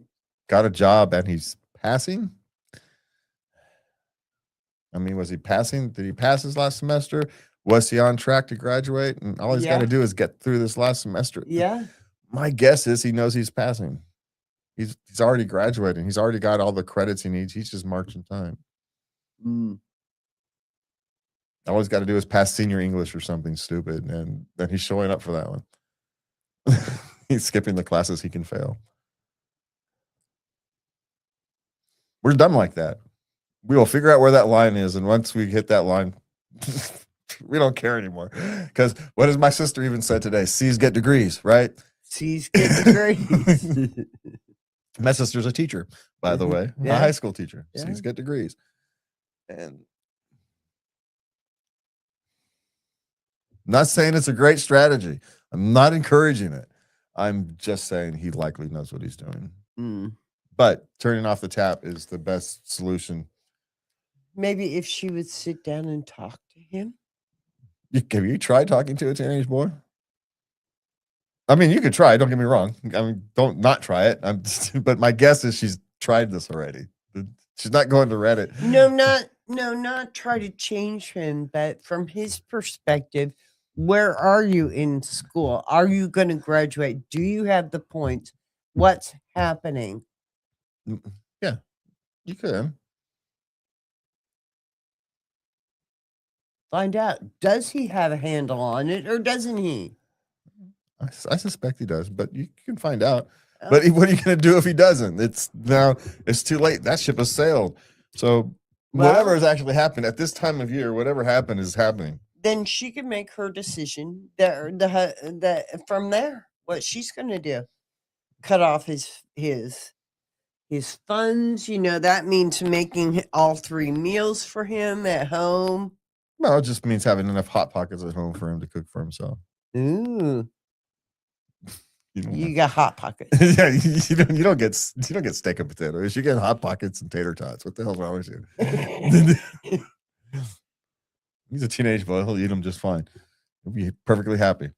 got a job and he's passing, I mean, was he passing? Did he pass his last semester? Was he on track to graduate? And all he's got to do is get through this last semester. Yeah. My guess is he knows he's passing. He's already graduating. He's already got all the credits he needs. He's just marching time. All he's got to do is pass senior English or something stupid, and then he's showing up for that one. He's skipping the classes he can fail. We're done like that. We will figure out where that line is, and once we hit that line, we don't care anymore. Because what has my sister even said today? C's get degrees, right? C's get degrees. My sister's a teacher, by the way, a high school teacher. C's get degrees. And I'm not saying it's a great strategy. I'm not encouraging it. I'm just saying he likely knows what he's doing. But turning off the tap is the best solution. Maybe if she would sit down and talk to him. Have you tried talking to a teenage boy? I mean, you could try. Don't get me wrong. I mean, don't not try it. But my guess is she's tried this already. She's not going to Reddit. Not try to change him, but from his perspective, where are you in school? Are you going to graduate? Do you have the points? What's happening? Yeah, you could. Find out. Does he have a handle on it or doesn't he? I suspect he does, but you can find out. But what are you going to do if he doesn't? It's too late. That ship has sailed. So whatever has actually happened at this time of year, whatever happened is happening. Then she can make her decision from there. What she's going to do, cut off his funds. That means making all 3 meals for him at home. Well, it just means having enough hot pockets at home for him to cook for himself. Ooh. You got hot pockets. Yeah, you don't get steak and potatoes. You get hot pockets and tater tots. What the hell's wrong with you? He's a teenage boy. He'll eat them just fine. He'll be perfectly happy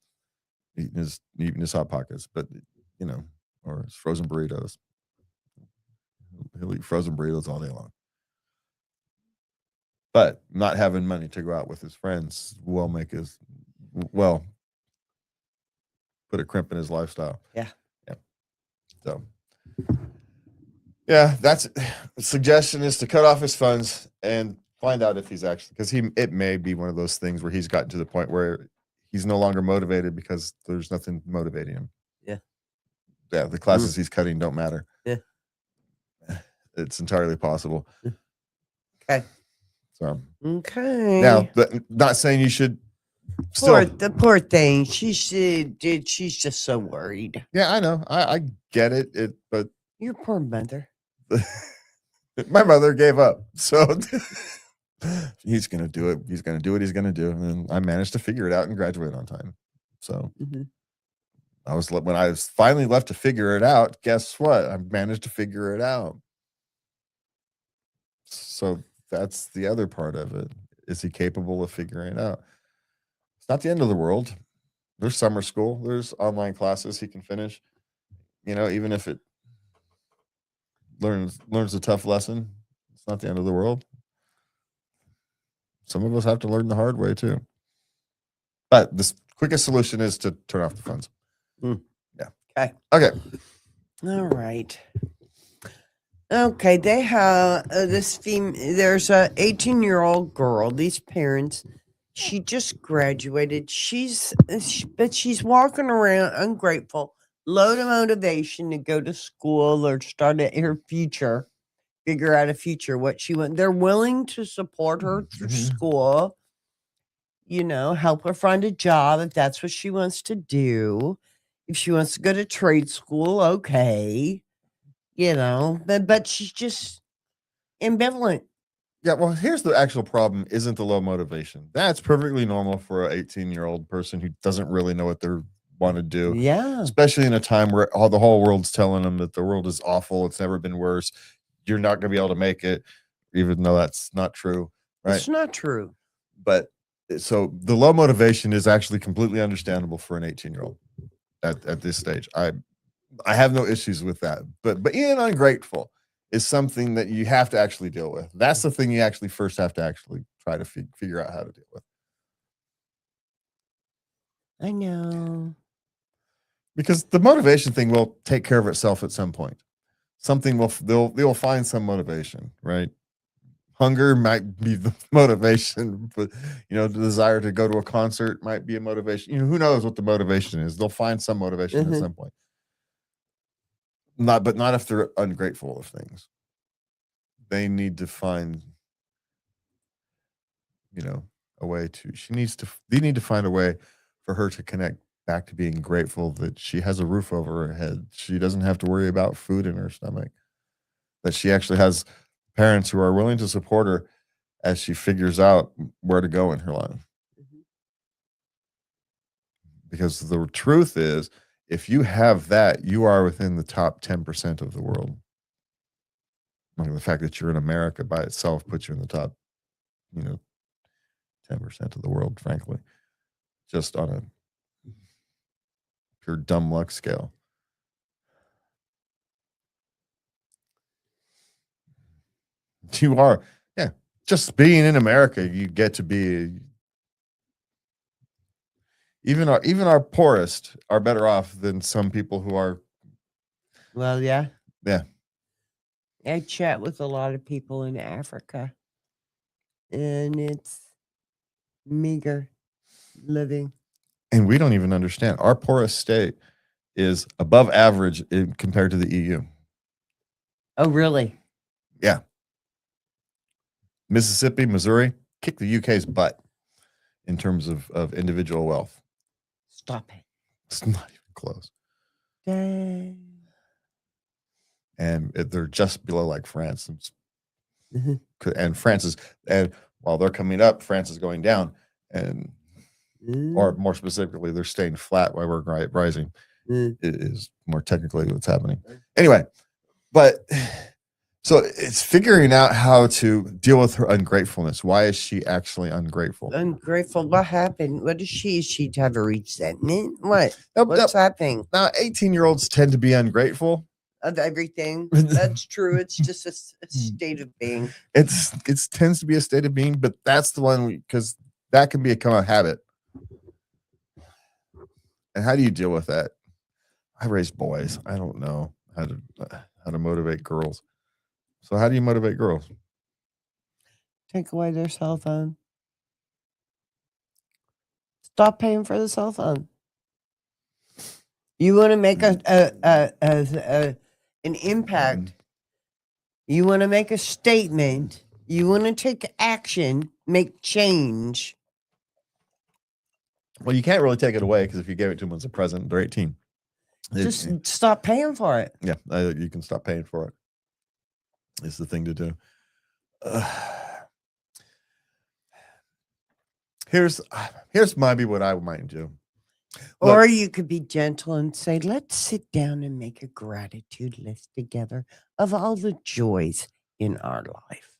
eating his hot pockets, but or his frozen burritos. He'll eat frozen burritos all day long. But not having money to go out with his friends will put a crimp in his lifestyle. Yeah. So, yeah, that's suggestion is to cut off his funds and find out if he's actually, because it may be one of those things where he's gotten to the point where he's no longer motivated because there's nothing motivating him. Yeah. Yeah, the classes he's cutting don't matter. Yeah. It's entirely possible. Okay. So okay. Now, not saying you should. The poor thing. She's just so worried. Yeah, I know. I get it. But your poor mother. My mother gave up. So he's gonna do it. He's gonna do what he's gonna do. And I managed to figure it out and graduate on time. So when I was finally left to figure it out, guess what? I managed to figure it out. So that's the other part of it. Is he capable of figuring it out? It's not the end of the world. There's summer school. There's online classes he can finish. Even if it learns a tough lesson, it's not the end of the world. Some of us have to learn the hard way too. But the quickest solution is to turn off the phones. Yeah. Okay. All right. Okay, they have there's a 18-year-old girl. These parents, she just graduated. But she's walking around ungrateful, low to motivation to go to school or start her future, figure out a future, what she wants. They're willing to support her through school, help her find a job if that's what she wants to do. If she wants to go to trade school, okay. But she's just ambivalent. Yeah, well, here's the actual problem isn't the low motivation. That's perfectly normal for an 18-year-old person who doesn't really know what they want to do, Yeah. especially in a time where the whole world's telling them that the world is awful. It's never been worse. You're not going to be able to make it, even though that's not true, right? It's not true. But so the low motivation is actually completely understandable for an 18-year-old at this stage. I have no issues with that. But being ungrateful is something that you have to actually deal with. That's the thing you actually first have to actually try to figure out how to deal with. I know. Because the motivation thing will take care of itself at some point. Something they'll find some motivation, right? Hunger might be the motivation, but the desire to go to a concert might be a motivation. Who knows what the motivation is? They'll find some motivation at some point. Not if they're ungrateful of things. They need to find, a way to. They need to find a way for her to connect back to being grateful that she has a roof over her head. She doesn't have to worry about food in her stomach. That she actually has parents who are willing to support her as she figures out where to go in her life. Because the truth is, if you have that, you are within the top 10% of the world. Like the fact that you're in America by itself puts you in the top, 10% of the world, frankly, just on a pure dumb luck scale. You are, yeah, just being in America, you get to be, even our poorest are better off than some people who are. Well, yeah. Yeah. I chat with a lot of people in Africa, and it's meager living. And we don't even understand. Our poorest state is above average compared to the EU. Oh, really? Yeah. Mississippi, Missouri, kick the UK's butt in terms of individual wealth. Stop it. It's not even close. Dang. And they're just below like France. Mhm. And and while they're coming up, France is going down. And or more specifically, they're staying flat while we're rising. It is more technically what's happening. Anyway, but so it's figuring out how to deal with her ungratefulness. Why is she actually ungrateful? Ungrateful. What happened? What is she? Is she to have a resentment? What? What's happening? Now, 18-year-olds tend to be ungrateful. Of everything. That's true. It's just a state of being. It tends to be a state of being, but that's the one because that can become a habit. And how do you deal with that? I raise boys. I don't know how to motivate girls. So how do you motivate girls? Take away their cell phone. Stop paying for the cell phone. You want to make an impact. You want to make a statement. You want to take action, make change. Well, you can't really take it away because if you gave it to them as a present, they're 18. Just stop paying for it. Yeah, you can stop paying for it. It's the thing to do. Here's maybe what I might do. Or you could be gentle and say, let's sit down and make a gratitude list together of all the joys in our life.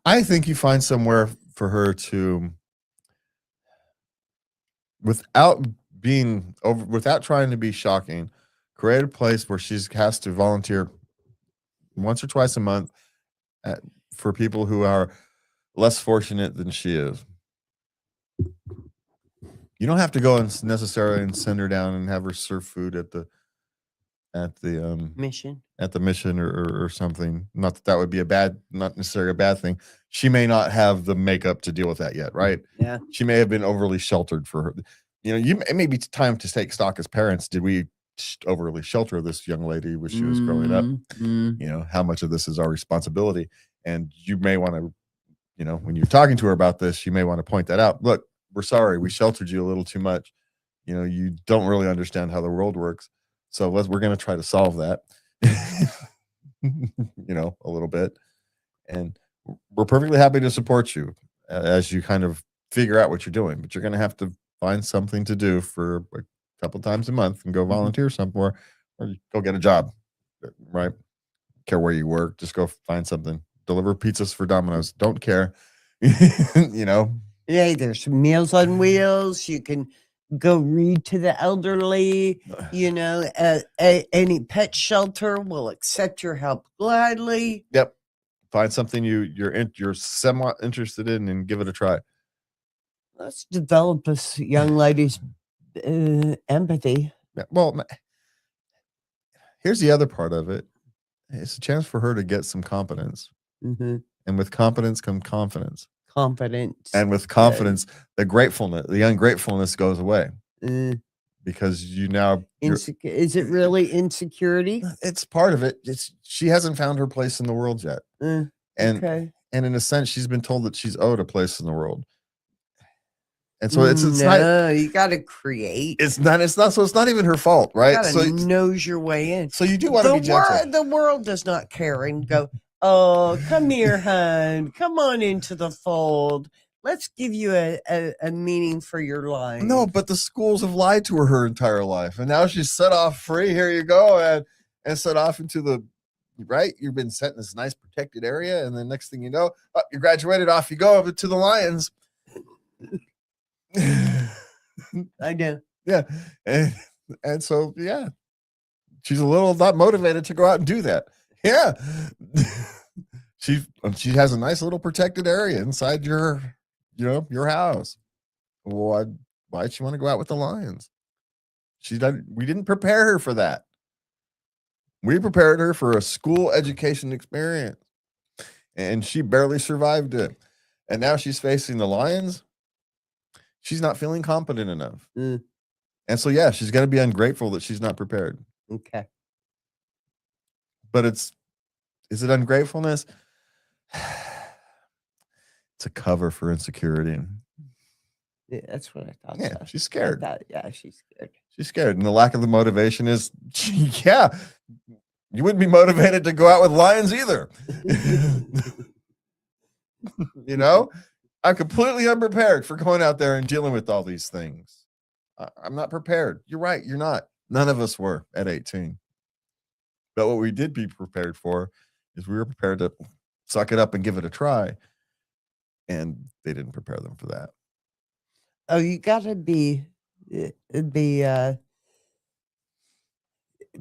I think you find somewhere for her to, without trying to be shocking, create a place where she has to volunteer once or twice a month for people who are less fortunate than she is. You don't have to go and necessarily send her down and have her serve food at the mission or something. Not that would be not necessarily a bad thing. She may not have the makeup to deal with that yet, right? Yeah. She may have been overly sheltered for her. It may be time to take stock as parents. Did we overly shelter this young lady when she was growing up? How much of this is our responsibility? And you may want to, when you're talking to her about this, you may want to point that out. Look, we're sorry, we sheltered you a little too much. You don't really understand how the world works. So we're going to try to solve that, a little bit. And we're perfectly happy to support you as you kind of figure out what you're doing, but you're going to have to find something to do for a couple times a month and go volunteer somewhere or go get a job, right? Care where you work, just go find something. Deliver pizzas for Domino's. Don't care. You know, Hey, there's Meals on Wheels. You can go read to the elderly. You know, any pet shelter will accept your help gladly. Yep. Find something you're somewhat interested in and give it a try. Let's develop this young lady's empathy. Yeah, well, here's the other part of it. It's a chance for her to get some competence. Mm-hmm. And with competence comes confidence. Confidence. And with confidence, the ungratefulness goes away. Because you now is it really insecurity? It's part of it. She hasn't found her place in the world yet. And in a sense, she's been told that she's owed a place in the world. And so it's not, you gotta create. It's not even her fault, right? So knows your way in. So you do want to be gentle. The world does not care and go, oh, come here, hon. Come on into the fold. Let's give you a meaning for your life. No, but the schools have lied to her entire life. And now she's set off free. Here you go. And set off into the, right? You've been set in this nice protected area. And then next thing you know, you graduated, off you go over to the lions. I do. Yeah. And so, yeah, she's a little not motivated to go out and do that. Yeah. She has a nice little protected area inside your house. Why'd she want to go out with the lions? We didn't prepare her for that. We prepared her for a school education experience, and she barely survived it. And now she's facing the lions. She's not feeling competent enough. And so, yeah, she's going to be ungrateful that she's not prepared. Okay. But is it ungratefulness? It's a cover for insecurity. Yeah, that's what I thought. Yeah, so. she's scared. She's scared. She's scared. And the lack of the motivation is, yeah, you wouldn't be motivated to go out with lions either. You know, I'm completely unprepared for going out there and dealing with all these things. I'm not prepared. You're right. You're not. None of us were at 18. But what we did be prepared for is we were prepared to suck it up and give it a try. And they didn't prepare them for that. Oh, you got to be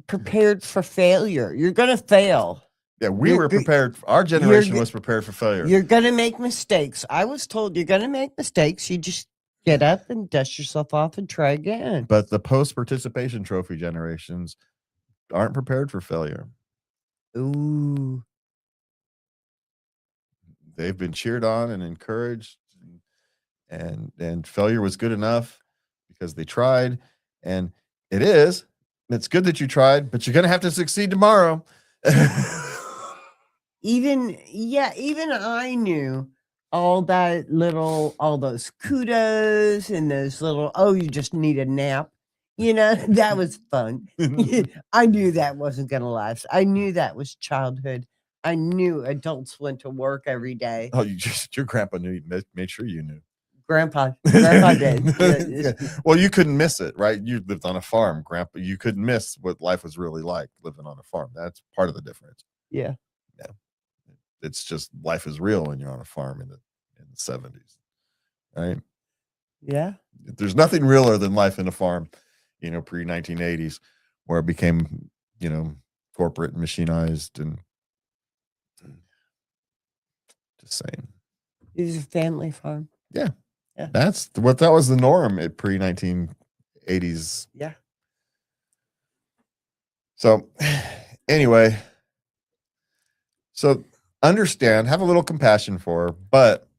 prepared for failure. You're going to fail. Yeah, we were prepared. Our generation was prepared for failure. You're going to make mistakes. I was told you're going to make mistakes. You just get up and dust yourself off and try again. But the post-participation trophy generations aren't prepared for failure. Ooh. They've been cheered on and encouraged, and failure was good enough because they tried. And it's good that you tried, but you're going to have to succeed tomorrow. Even I knew all those kudos and those little, you just need a nap. You know, that was fun. I knew that wasn't going to last. I knew that was childhood. I knew adults went to work every day. Oh, your grandpa made sure you knew. Grandpa did. Yeah. Well, you couldn't miss it, right? You lived on a farm, Grandpa. You couldn't miss what life was really like living on a farm. That's part of the difference. Yeah. It's just life is real when you're on a farm in the 70s, right? Yeah. There's nothing realer than life in a farm, pre-1980s, where it became, corporate and machinized and just saying. It was a family farm. Yeah. That was the norm at pre-1980s. Yeah. So anyway, understand, have a little compassion for her, but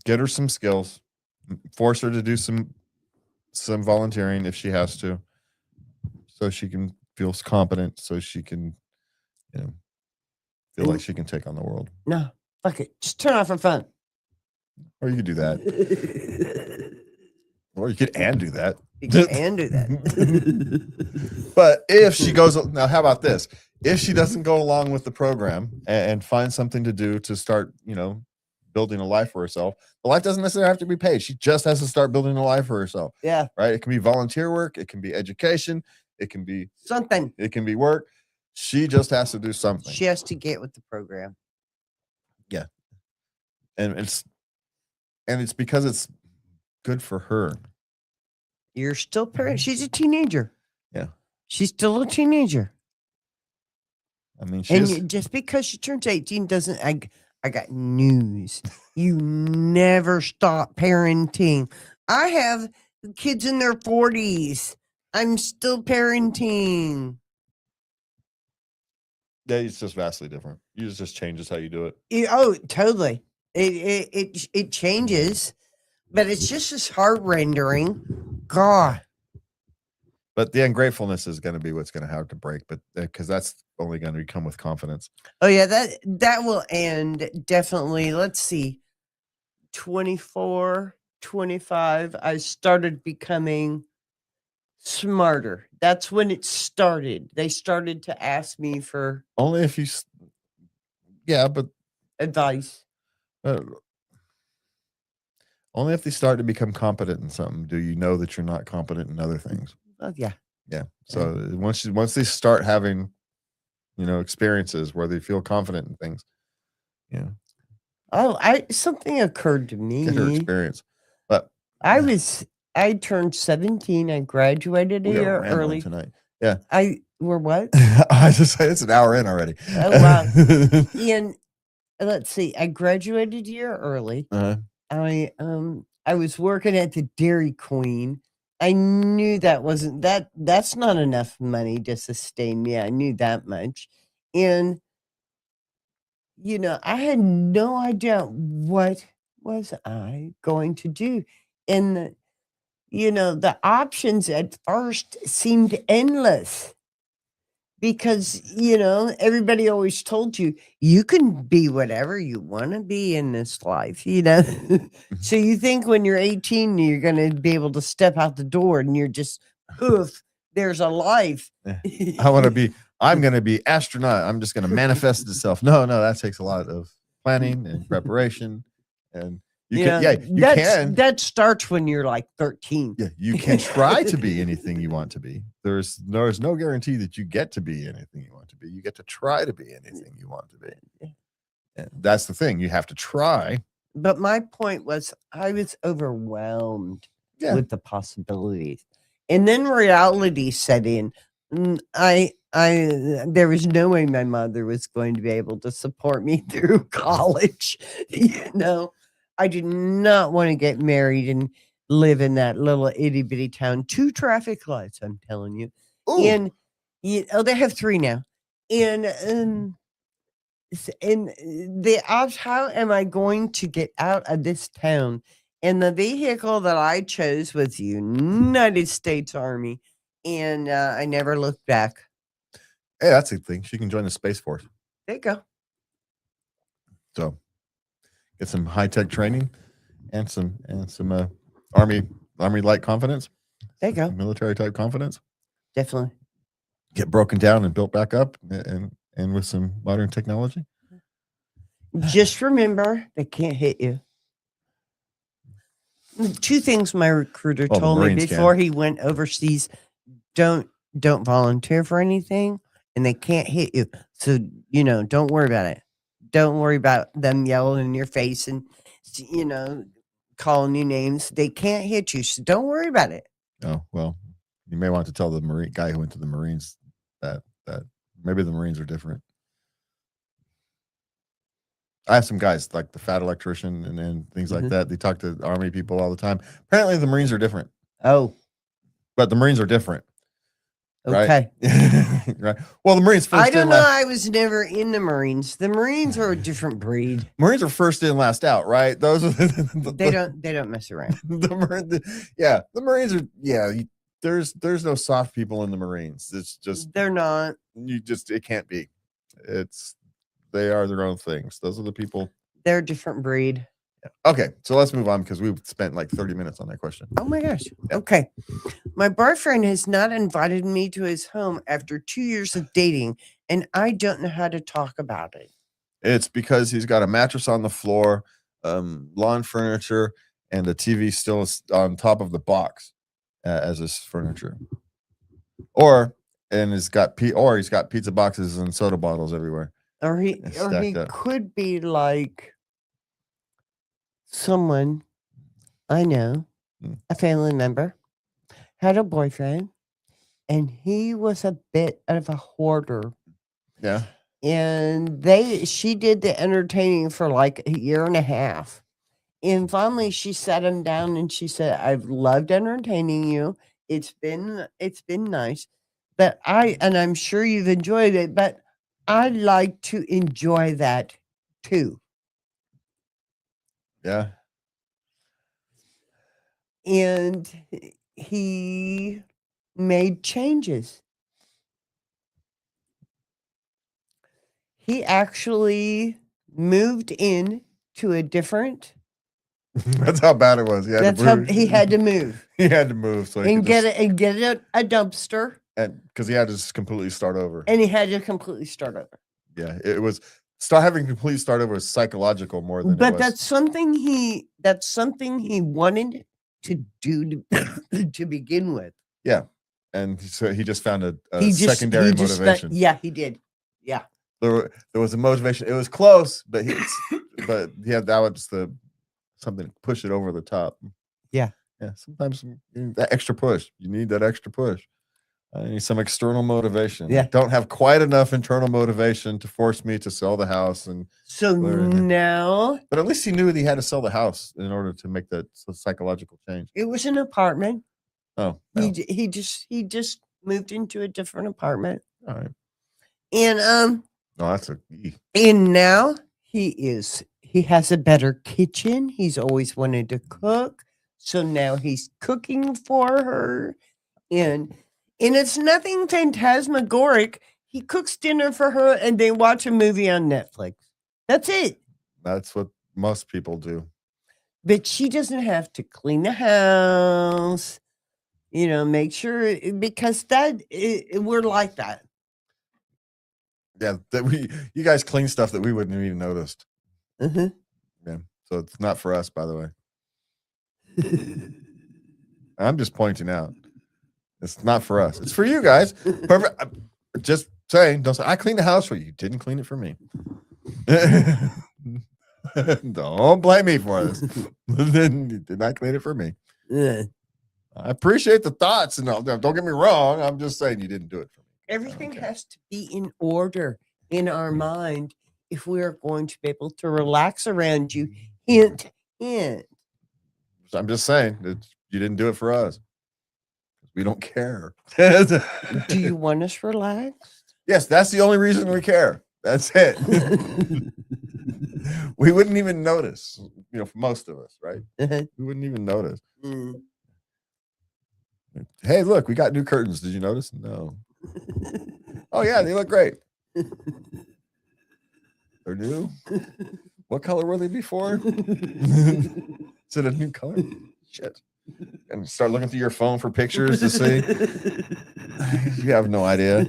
get her some skills, force her to do some volunteering if she has to, so she can feel competent, so she can, feel like she can take on the world. No, fuck it. Just turn off her phone. Or you could do that. Or you could do that. You can do that. But if she goes, now how about this? if she doesn't go along with the program and find something to do to start, building a life for herself, the life doesn't necessarily have to be paid. She just has to start building a life for herself. Yeah. Right. It can be volunteer work. It can be education. It can be something. It can be work. She just has to do something. She has to get with the program. Yeah. And it's because it's good for her. You're still parent. She's a teenager. Yeah. She's still a teenager. I mean, just because she turns 18 doesn't. I got news. You never stop parenting. I have kids in their 40s. I'm still parenting. Yeah, it's just vastly different. It just changes how you do it. Oh, totally. It changes, but it's just as heart rendering. God. But the ungratefulness is going to be what's going to have to break, but because that's only going to come with confidence. Oh yeah, that will end definitely. Let's see. 24, 25, I started becoming smarter. That's when it started. They started to ask me for Only if you, but advice. Only if they start to become competent in something do you know that you're not competent in other things. Oh yeah. Yeah. So once they start having, experiences where they feel confident in things, Oh, something occurred to me. get her experience. But I turned 17. I graduated a year early tonight. Yeah. We're what? I just said it's an hour in already. Oh wow. And let's see. I graduated a year early. I was working at the Dairy Queen. I knew that's not enough money to sustain me. I knew that much. And I had no idea what was I going to do. And the options at first seemed endless. Because, everybody always told you, you can be whatever you want to be in this life, So you think when you're 18, you're going to be able to step out the door and you're just, oof, there's a life. I'm going to be astronaut. I'm just going to manifest itself. No, that takes a lot of planning and preparation. And you can. That starts when you're like 13. Yeah, you can try to be anything you want to be. There's no guarantee that you get to be anything you want to be. You get to try to be anything you want to be. And that's the thing. You have to try. But my point was I was overwhelmed with the possibilities. And then reality set in. There was no way my mother was going to be able to support me through college. I did not want to get married and live in that little itty bitty town. 2 traffic lights, I'm telling you. Ooh. And they have 3 now. And how am I going to get out of this town? And the vehicle that I chose was the United States Army. And I never looked back. Hey, that's a thing. She can join the Space Force. There you go. So get some high-tech training and some army like confidence. There you go. Military type confidence. Definitely. Get broken down and built back up and with some modern technology. Just remember, they can't hit you. 2 things my recruiter told me before he went overseas. Don't volunteer for anything, and they can't hit you. So, don't worry about it. Don't worry about them yelling in your face and, calling you names. They can't hit you, so don't worry about it. Oh, well, you may want to tell the Marine guy who went to the Marines that maybe the Marines are different. I have some guys like the fat electrician and things like that. They talk to Army people all the time. Apparently the Marines are different. Oh. But the Marines are different. Okay. Right. Right. Well, the Marines first. I don't know. I was never in the Marines. The Marines are a different breed. Marines are first in, last out, right? Those are they don't mess around. The Marines are there's no soft people in the Marines. It's just they're not. It can't be. They are their own things. Those are the people. They're a different breed. Okay, so let's move on because we spent like 30 minutes on that question. Oh my gosh. Okay. My boyfriend has not invited me to his home after 2 years of dating, and I don't know how to talk about it. It's because he's got a mattress on the floor, lawn furniture, and the TV still is on top of the box as his furniture. Or he's got pizza boxes and soda bottles everywhere. Or he Stacked up. could be like someone I know, a family member, had a boyfriend, and he was a bit of a hoarder. Yeah. And she did the entertaining for like a year and a half. And finally she sat him down and she said, I've loved entertaining you. It's been nice. But I'm sure you've enjoyed it, but I like to enjoy that too. Yeah. And he made changes. He actually moved in to a different. That's how bad it was. He had to move. He had to move. He had to move so he and could get it and get it a dumpster. And because he had to just completely start over. And he had to completely start over. Yeah, it was having to completely start over was psychological more than. But it was. that's something he wanted to do to begin with. Yeah, and so he just found a secondary motivation. He did. Yeah, there was a motivation. It was close, but that was something to push it over the top. Yeah. Sometimes you need that extra push. You need that extra push. I need some external motivation. Yeah. I don't have quite enough internal motivation to force me to sell the house. And so now, but at least he knew that he had to sell the house in order to make that psychological change. It was an apartment. Oh, no. He just moved into a different apartment. All right. And and now he has a better kitchen. He's always wanted to cook. So now he's cooking for her. And it's nothing phantasmagoric. He cooks dinner for her and they watch a movie on Netflix. That's it. That's what most people do. But she doesn't have to clean the house, make sure, because we're like that. Yeah, you guys clean stuff that we wouldn't have even noticed. Mm-hmm. Yeah, so it's not for us, by the way. I'm just pointing out. It's not for us. It's for you guys. Perfect. Just saying. Don't say I cleaned the house for you. You didn't clean it for me. Don't blame me for this. You did not clean it for me. Yeah. I appreciate the thoughts, and don't get me wrong. I'm just saying you didn't do it for me. Everything has to be in order in our mind if we are going to be able to relax around you. Hint, hint. I'm just saying that you didn't do it for us. We don't care. Do you want us relaxed? Yes, that's the only reason we care. That's it. We wouldn't even notice, for most of us, right? We wouldn't even notice. Mm. Hey, look, we got new curtains. Did you notice? No. Oh, yeah, they look great. They're new? What color were they before? Is it a new color? Shit. And start looking through your phone for pictures to see. You have no idea.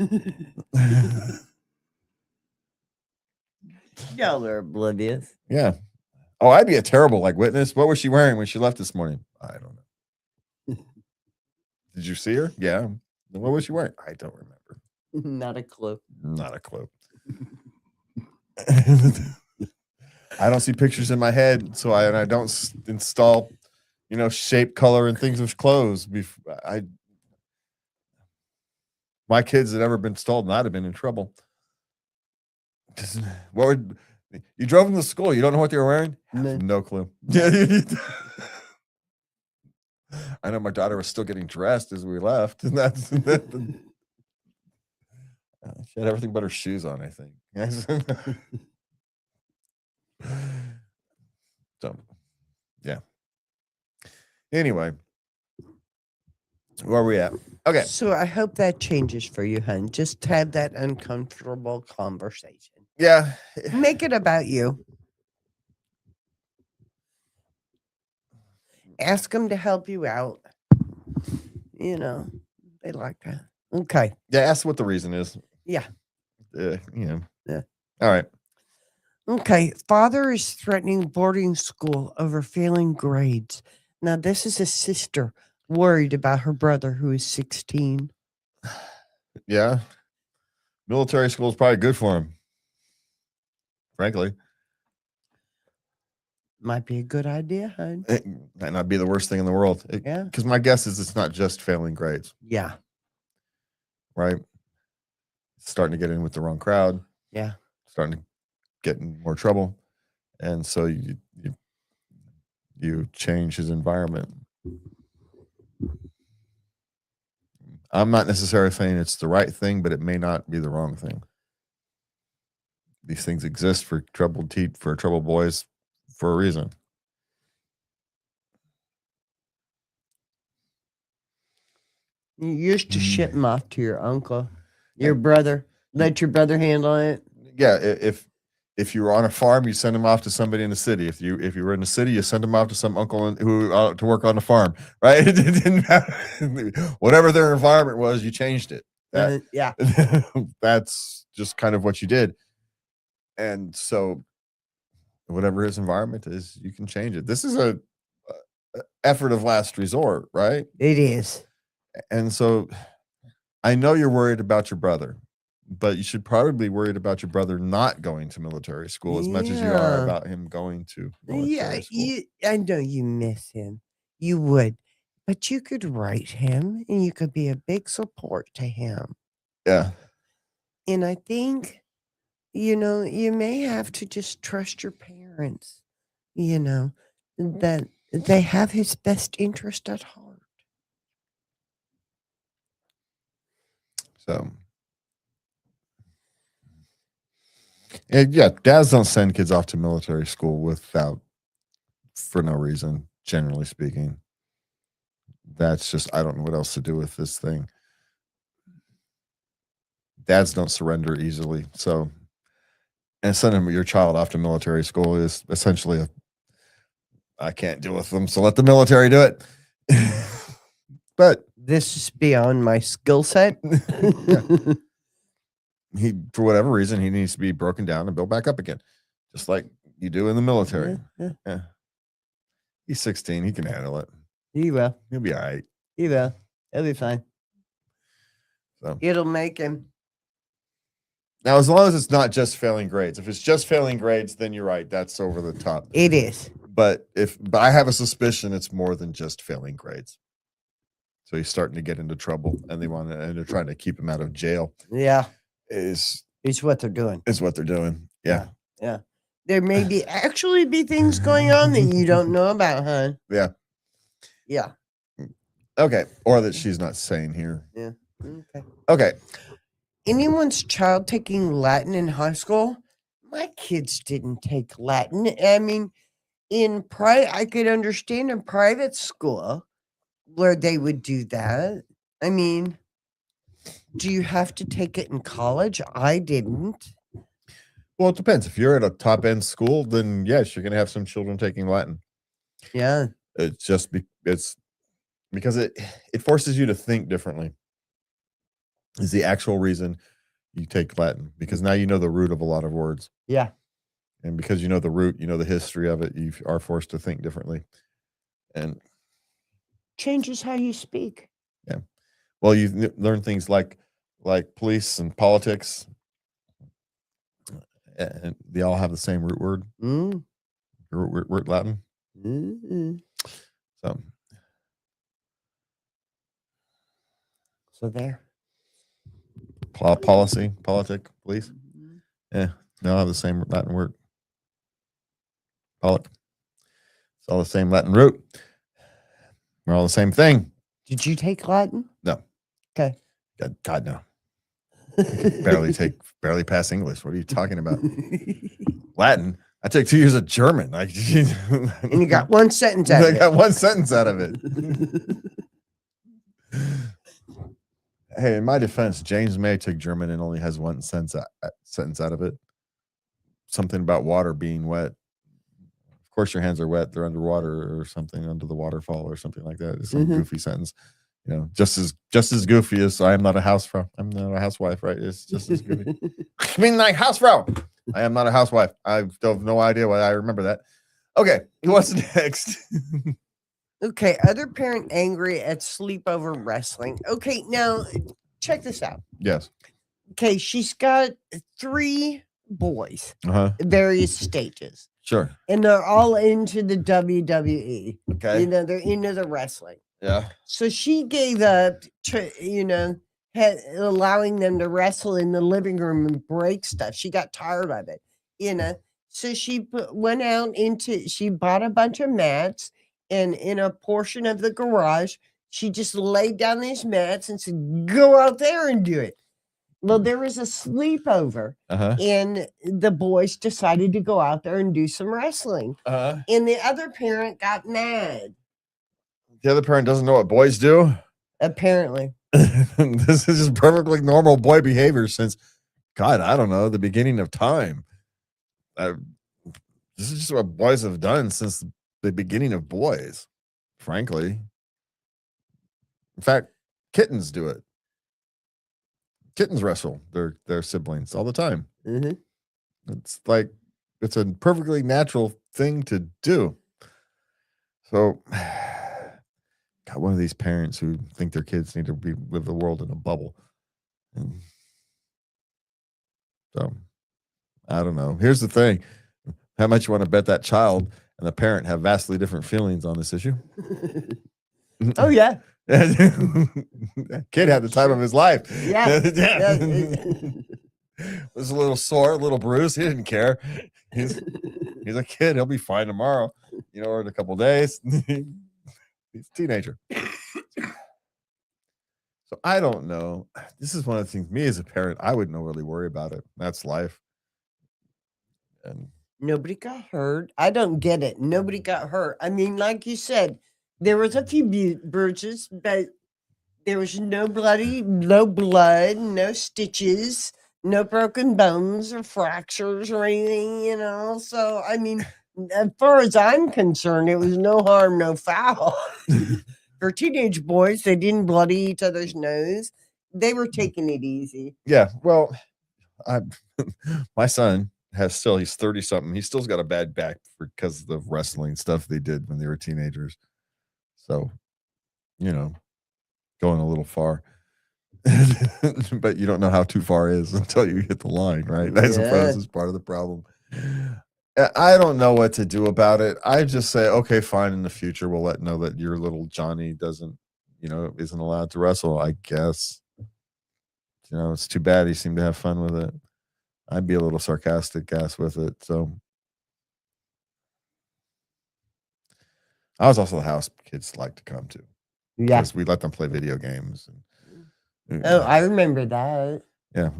Y'all are oblivious. Yeah. Oh, I'd be a terrible witness. What was she wearing when she left this morning? I don't know. Did you see her? Yeah. What was she wearing? I don't remember. Not a clue. Not a clue. I don't see pictures in my head, so I don't install, shape, color, and things of clothes. My kids had ever been installed, and I'd have been in trouble. You drove them to school? You don't know what they were wearing? No clue. I know my daughter was still getting dressed as we left, and she had everything but her shoes on, I think. So, yeah. Anyway, where are we at? Okay. So I hope that changes for you, hun. Just have that uncomfortable conversation. Yeah. Make it about you. ask them to help you out. You know, they like that. Okay. Yeah, ask what the reason is. Yeah. Yeah. All right. Okay. Father is threatening boarding school over failing grades. Now, this is a sister worried about her brother who is 16. Yeah. Military school is probably good for him. Frankly, Might be a good idea, hon. it might not be the worst thing in the world. Yeah. Because my guess is it's not just failing grades, Yeah. right? Starting to get in with the wrong crowd, Yeah. starting to get in more trouble. And so you change his environment. I'm not necessarily saying it's the right thing, but it may not be the wrong thing. These things exist for troubled boys for a reason. You used to ship them off to your uncle, your brother. Let your brother handle it. Yeah, if you were on a farm, you send them off to somebody in the city. If you were in the city, you send them off to some uncle who to work on the farm, right? It didn't matter. Whatever their environment was, you changed it. Yeah. That's just kind of what you did. And so whatever his environment is, you can change it. This is a effort of last resort, right? It is. And so I know you're worried about your brother, but you should probably be worried about your brother not going to military school as much as you are Yeah. about him going to military Yeah, school. I know you miss him. You would. But you could write him and you could be a big support to him. Yeah. And I think, you may have to just trust your parents, that they have his best interest at heart. So and yeah, dads don't send kids off to military school for no reason, generally speaking. That's just, I don't know what else to do with this thing. Dads don't surrender easily. So, and sending your child off to military school is essentially I can't deal with them, so let the military do it. But This is beyond my skill set. he, for whatever reason, he needs to be broken down and built back up again, just like you do in the military. Yeah. He's 16. He can handle it. He will. He'll be all right. He will. He'll be fine. So It'll make him. now, as long as it's not just failing grades. If it's just failing grades, then you're right. That's over the top. It is. But I have a suspicion it's more than just failing grades. So he's starting to get into trouble, and they're trying to keep him out of jail. Yeah. Is what they're doing. what they're doing. Yeah. Yeah. There may actually be things going on that you don't know about, huh? Yeah. Yeah. Okay. Or that she's not saying here. Yeah. Okay. Okay. Anyone's child taking Latin in high school? My kids didn't take Latin. I mean, I could understand in private school where they would do that. I mean, do you have to take it in college? I didn't. Well, it depends. If you're at a top end school, then yes, you're going to have some children taking Latin. Yeah. It's just it's because it forces you to think differently. Is the actual reason you take Latin, because now you know the root of a lot of words. Yeah. And because you know the root, you know the history of it, you are forced to think differently. And changes how you speak. Yeah. Well, you learn things like police and politics, and they all have the same root word. Root Latin. So there. Policy, politic, police. Yeah, they all have the same Latin word. Polic. It's all the same Latin root. We're all the same thing. Did you take Latin? No. Okay. God no. barely pass English. What are you talking about? Latin. I took 2 years of German. And you got one sentence out of it. I got one sentence out of it. Hey, in my defense, James May took German and only has one sentence out of it. Something about water being wet. Of course your hands are wet. They're underwater or something, under the waterfall or something like that. It's some goofy sentence. Just as goofy as I am not a housefrau. I'm not a housewife, right? It's just as goofy. I mean, like housefrau. I am not a housewife. I still have no idea why I remember that. Okay, what's next? Okay, other parent angry at sleepover wrestling. Okay, now check this out. Yes. Okay, she's got 3 boys, various stages. Sure. And they're all into the WWE. Okay. They're into the wrestling. Yeah. So she gave up to, allowing them to wrestle in the living room and break stuff. She got tired of it, So she she bought a bunch of mats, and in a portion of the garage, she just laid down these mats and said, go out there and do it. Well, there was a sleepover, and the boys decided to go out there and do some wrestling. And the other parent got mad. The other parent doesn't know what boys do? Apparently. This is just perfectly normal boy behavior since, God, I don't know, the beginning of time. This is just what boys have done since the beginning of boys, frankly. In fact, kittens do it. Kittens wrestle their siblings all the time. It's like it's a perfectly natural thing to do. So, got one of these parents who think their kids need to live the world in a bubble. And so, I don't know. Here's the thing: how much you want to bet that child and the parent have vastly different feelings on this issue? Oh yeah. That kid had the time of his life. Yeah. Was a little sore, a little bruised. He didn't care. He's a kid. He'll be fine tomorrow, or in a couple days. He's a teenager. So I don't know. This is one of the things, me as a parent, I wouldn't really worry about it. That's life. And nobody got hurt. I don't get it. Nobody got hurt. I mean, like you said, there was a few bruises, but there was no blood, no stitches, no broken bones or fractures or anything, So, I mean, as far as I'm concerned, it was no harm, no foul. For teenage boys, they didn't bloody each other's nose. They were taking it easy. Yeah, well, my son he's 30 something. He still's got a bad back because of the wrestling stuff they did when they were teenagers. So, going a little far. But you don't know how too far is until you hit the line, right? I suppose is part of the problem. I don't know what to do about it. I just say, okay, fine. In the future, we'll know that your little Johnny isn't allowed to wrestle. I guess. It's too bad he seemed to have fun with it. I'd be a little sarcastic, with it. So I was also the house kids like to come to. Yeah, because we let them play video games. Oh, I remember that. Yeah.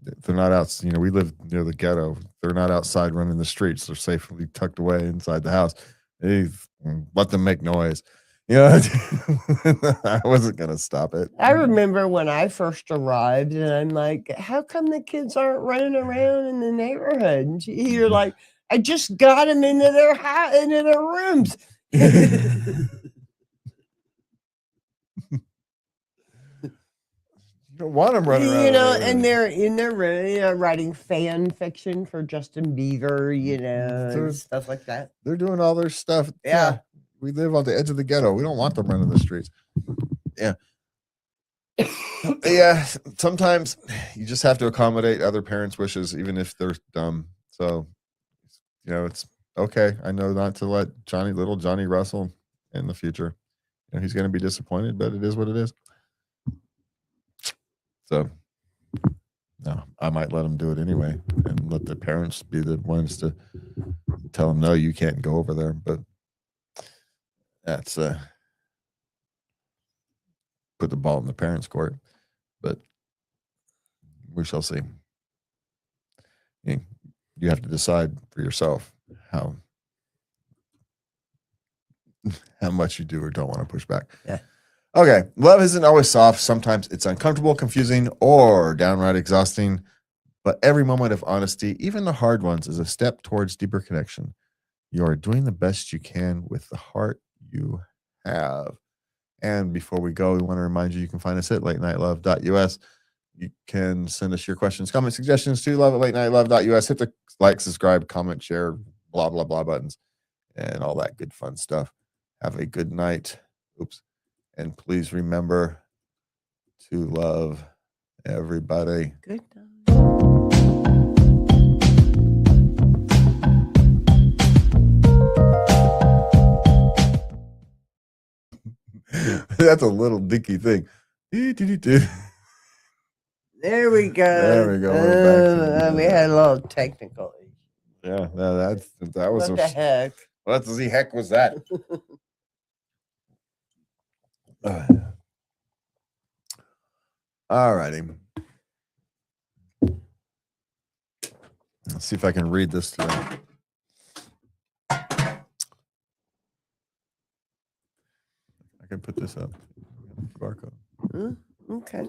They're not out, we live near the ghetto. They're not outside running the streets. They're safely tucked away inside the house. Let them make noise. I wasn't going to stop it. I remember when I first arrived, and I'm like, how come the kids aren't running around in the neighborhood? And you're like, I just got them into their rooms. You don't want them running around. And they're in their room, writing fan fiction for Justin Bieber, and stuff like that. They're doing all their stuff. Yeah. We live on the edge of the ghetto. We don't want them running the streets. Yeah. Yeah. Sometimes you just have to accommodate other parents' wishes, even if they're dumb. So, it's okay. I know not to let little Johnny wrestle in the future. He's going to be disappointed, but it is what it is. So, no, I might let him do it anyway and let the parents be the ones to tell him, no, you can't go over there. But that's put the ball in the parents' court. But we shall see. You have to decide for yourself how much you do or don't want to push back. Yeah. Okay. Love isn't always soft. Sometimes it's uncomfortable, confusing, or downright exhausting. But every moment of honesty, even the hard ones, is a step towards deeper connection. You are doing the best you can with the heart you have. And before we go, we want to remind you can find us at latenightLove.us. You can send us your questions, comments, suggestions to love@latenightLove.us. Hit the like, subscribe, comment, share, blah, blah, blah buttons and all that good fun stuff. Have a good night. Oops. And please remember to love everybody. Good night. That's a little dinky thing. There we go. There we go. We're back to We had a little technical issue. yeah, no, that was What the heck? what the heck was that? All righty. Let's see if I can read this today. I can put this up. QR code. Okay.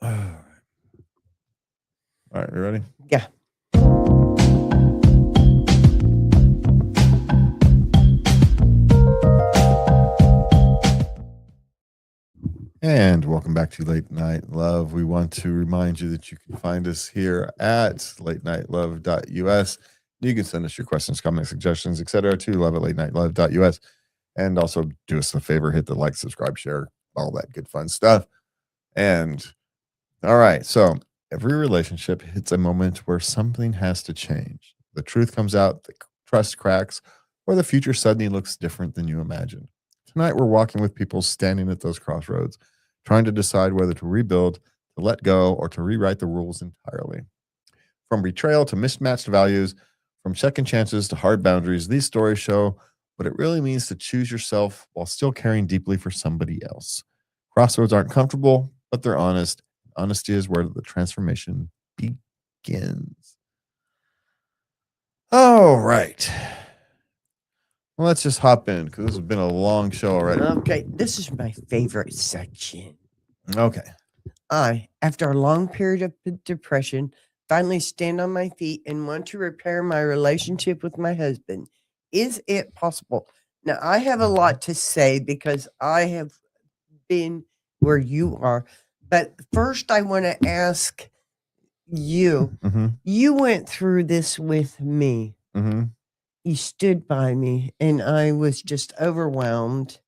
All right, you ready? Yeah. And welcome back to Late Night Love. We want to remind you that you can find us here at latenightLove.us. You can send us your questions, comments, suggestions, etc. to love@latenightLove.us. And also do us a favor, hit the like, subscribe, share, all that good fun stuff. And all right, so every relationship hits a moment where something has to change. The truth comes out, the trust cracks, or the future suddenly looks different than you imagined. Tonight, we're walking with people standing at those crossroads, trying to decide whether to rebuild, to let go, or to rewrite the rules entirely. From betrayal to mismatched values, from second chances to hard boundaries, these stories show what it really means to choose yourself while still caring deeply for somebody else. Crossroads aren't comfortable, but they're honest. Honesty is where the transformation begins. All right. Well, let's just hop in because this has been a long show already. Okay. This is my favorite section. Okay. I, after a long period of depression, finally stand on my feet and want to repair my relationship with my husband. Is it possible? Now, I have a lot to say because I have been where you are. But first, I want to ask you. Mm-hmm. You went through this with me. Mm-hmm. You stood by me, and I was just overwhelmed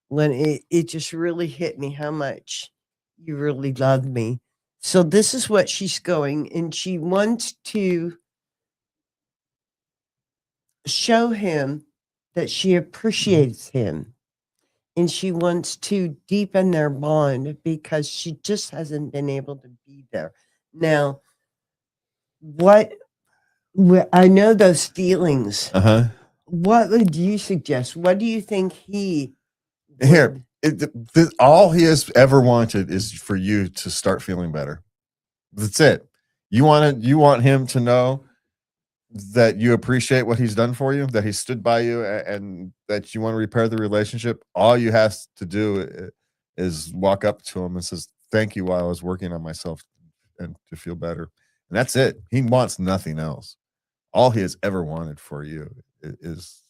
when it just really hit me how much you really loved me. So this is what she's going, and she wants to show him that she appreciates him, and she wants to deepen their bond because she just hasn't been able to be there. Now, I know those feelings. Uh-huh. What would you suggest? What do you think he Here, would- all he has ever wanted is for you to start feeling better. That's it. You want him to know that you appreciate what he's done for you, that he stood by you, and that you want to repair the relationship. All you have to do is walk up to him and says, "Thank you," while I was working on myself and to feel better. And that's it. He wants nothing else. All he has ever wanted for you is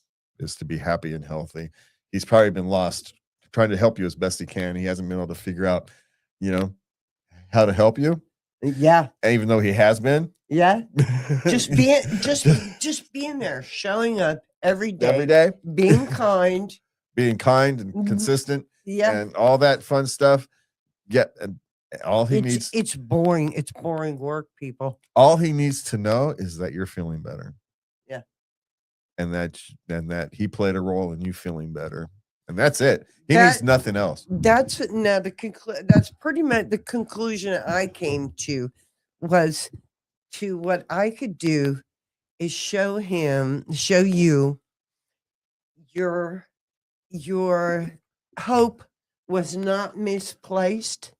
to be happy and healthy. He's probably been lost trying to help you as best he can. He hasn't been able to figure out, how to help you. Yeah. Even though he has been. Yeah. Just being there, showing up every day, being kind and consistent, yeah, and all that fun stuff. Yeah, and all he needs. It's boring. It's boring work, people. All he needs to know is that you're feeling better. Yeah, and that he played a role in you feeling better, and that's it. He needs nothing else. That's that's pretty much the conclusion I came to. Was to what I could do is show you your hope was not misplaced.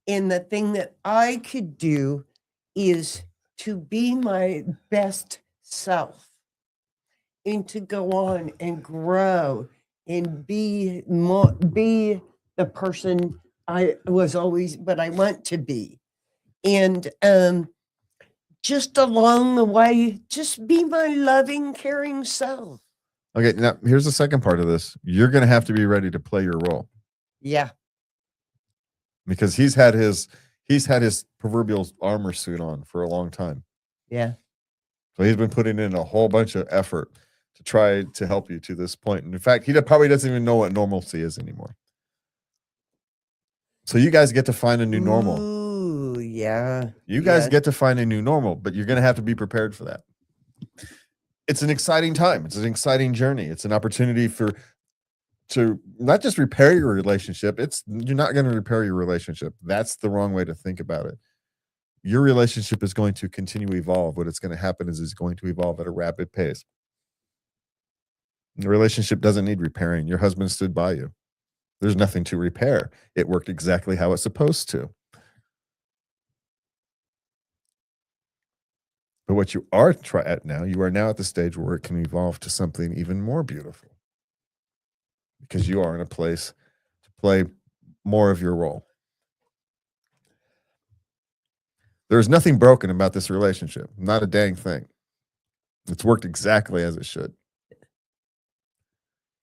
And the thing that I could do is to be my best self and to go on and grow and be the person I was always, but I want to be. And just along the way, just be my loving, caring self. Okay, now here's the second part of this. You're going to have to be ready to play your role. Yeah. Because he's had his proverbial armor suit on for a long time. Yeah. So he's been putting in a whole bunch of effort to try to help you to this point. And in fact, he probably doesn't even know what normalcy is anymore. So you guys get to find a new normal. Ooh, yeah. You guys get to find a new normal, but you're going to have to be prepared for that. It's an exciting time. It's an exciting journey. It's an opportunity to not just repair your relationship. You're not going to repair your relationship. That's the wrong way to think about it. Your relationship is going to continue to evolve. What it's going to happen is it's going to evolve at a rapid pace. The relationship doesn't need repairing. Your husband stood by you. There's nothing to repair. It worked exactly how it's supposed to. But what you are at now, you are now at the stage where it can evolve to something even more beautiful. Because you are in a place to play more of your role. There's nothing broken about this relationship. Not a dang thing. It's worked exactly as it should.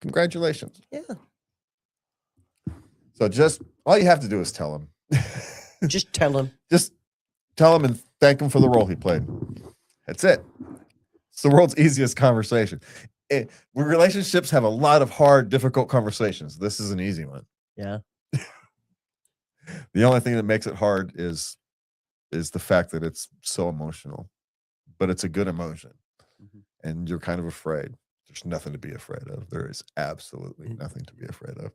Congratulations. Yeah. So just all you have to do is tell him. Just tell him. Just tell him and thank him for the role he played. That's it. It's the world's easiest conversation. Relationships have a lot of hard, difficult conversations. This is an easy one. Yeah. The only thing that makes it hard is the fact that it's so emotional, but it's a good emotion. Mm-hmm. And you're kind of afraid. There's nothing to be afraid of. There is absolutely nothing to be afraid of.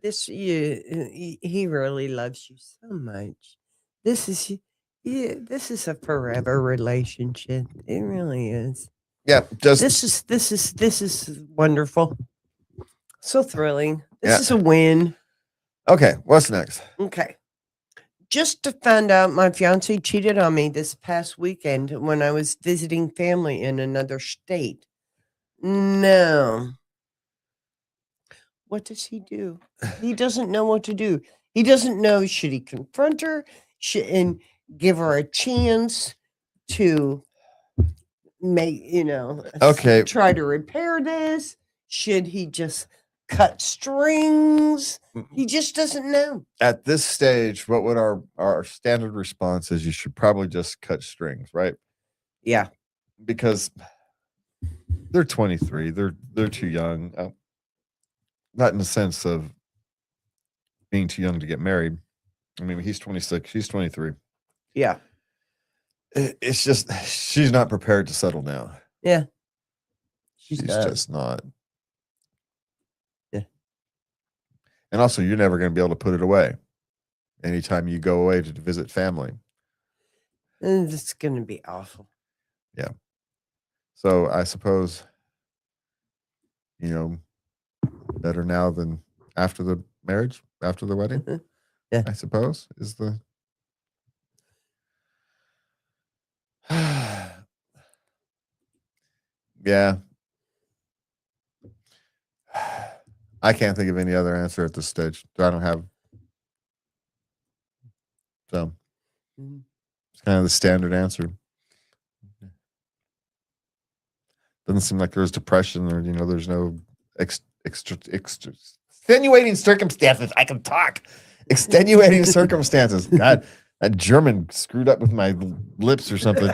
He really loves you so much. This is a forever relationship. It really is. Yeah, this is wonderful. So thrilling. This is a win. Okay, what's next? Okay. Just to find out, my fiance cheated on me this past weekend when I was visiting family in another state. No. What does he do? He doesn't know what to do. He doesn't know, should he confront her and give her a chance to try to repair this? Should he just cut strings? He just doesn't know. At this stage, what would our standard response is? You should probably just cut strings, right? Yeah. Because they're 23. They're too young. Not in the sense of being too young to get married. I mean, he's 26. She's 23. Yeah. It's just she's not prepared to settle down. Yeah. She's just not. Yeah. And also, you're never going to be able to put it away anytime you go away to visit family. And it's going to be awful. Yeah. So I suppose, better now than after the marriage, after the wedding. Yeah. I suppose is the. Yeah. I can't think of any other answer at this stage. I don't have. So it's kind of the standard answer. Doesn't seem like there's depression or, there's no extenuating circumstances. I can talk. Extenuating circumstances. God, that German screwed up with my lips or something.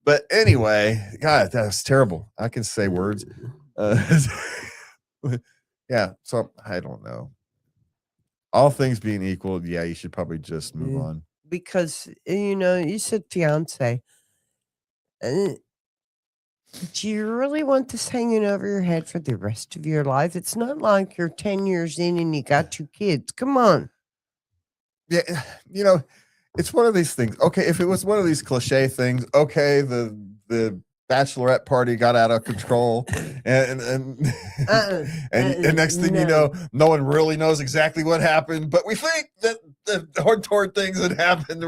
But anyway, God, that was terrible. I can say words. Yeah, so I don't know. All things being equal, yeah, you should probably just move on. Because, you said fiance. Do you really want this hanging over your head for the rest of your life? It's not like you're 10 years in and you got 2 kids. Come on. Yeah, it's one of these things. Okay, if it was one of these cliche things, okay, the bachelorette party got out of control, and next thing you know, no one really knows exactly what happened, but we think that the untoward things that happened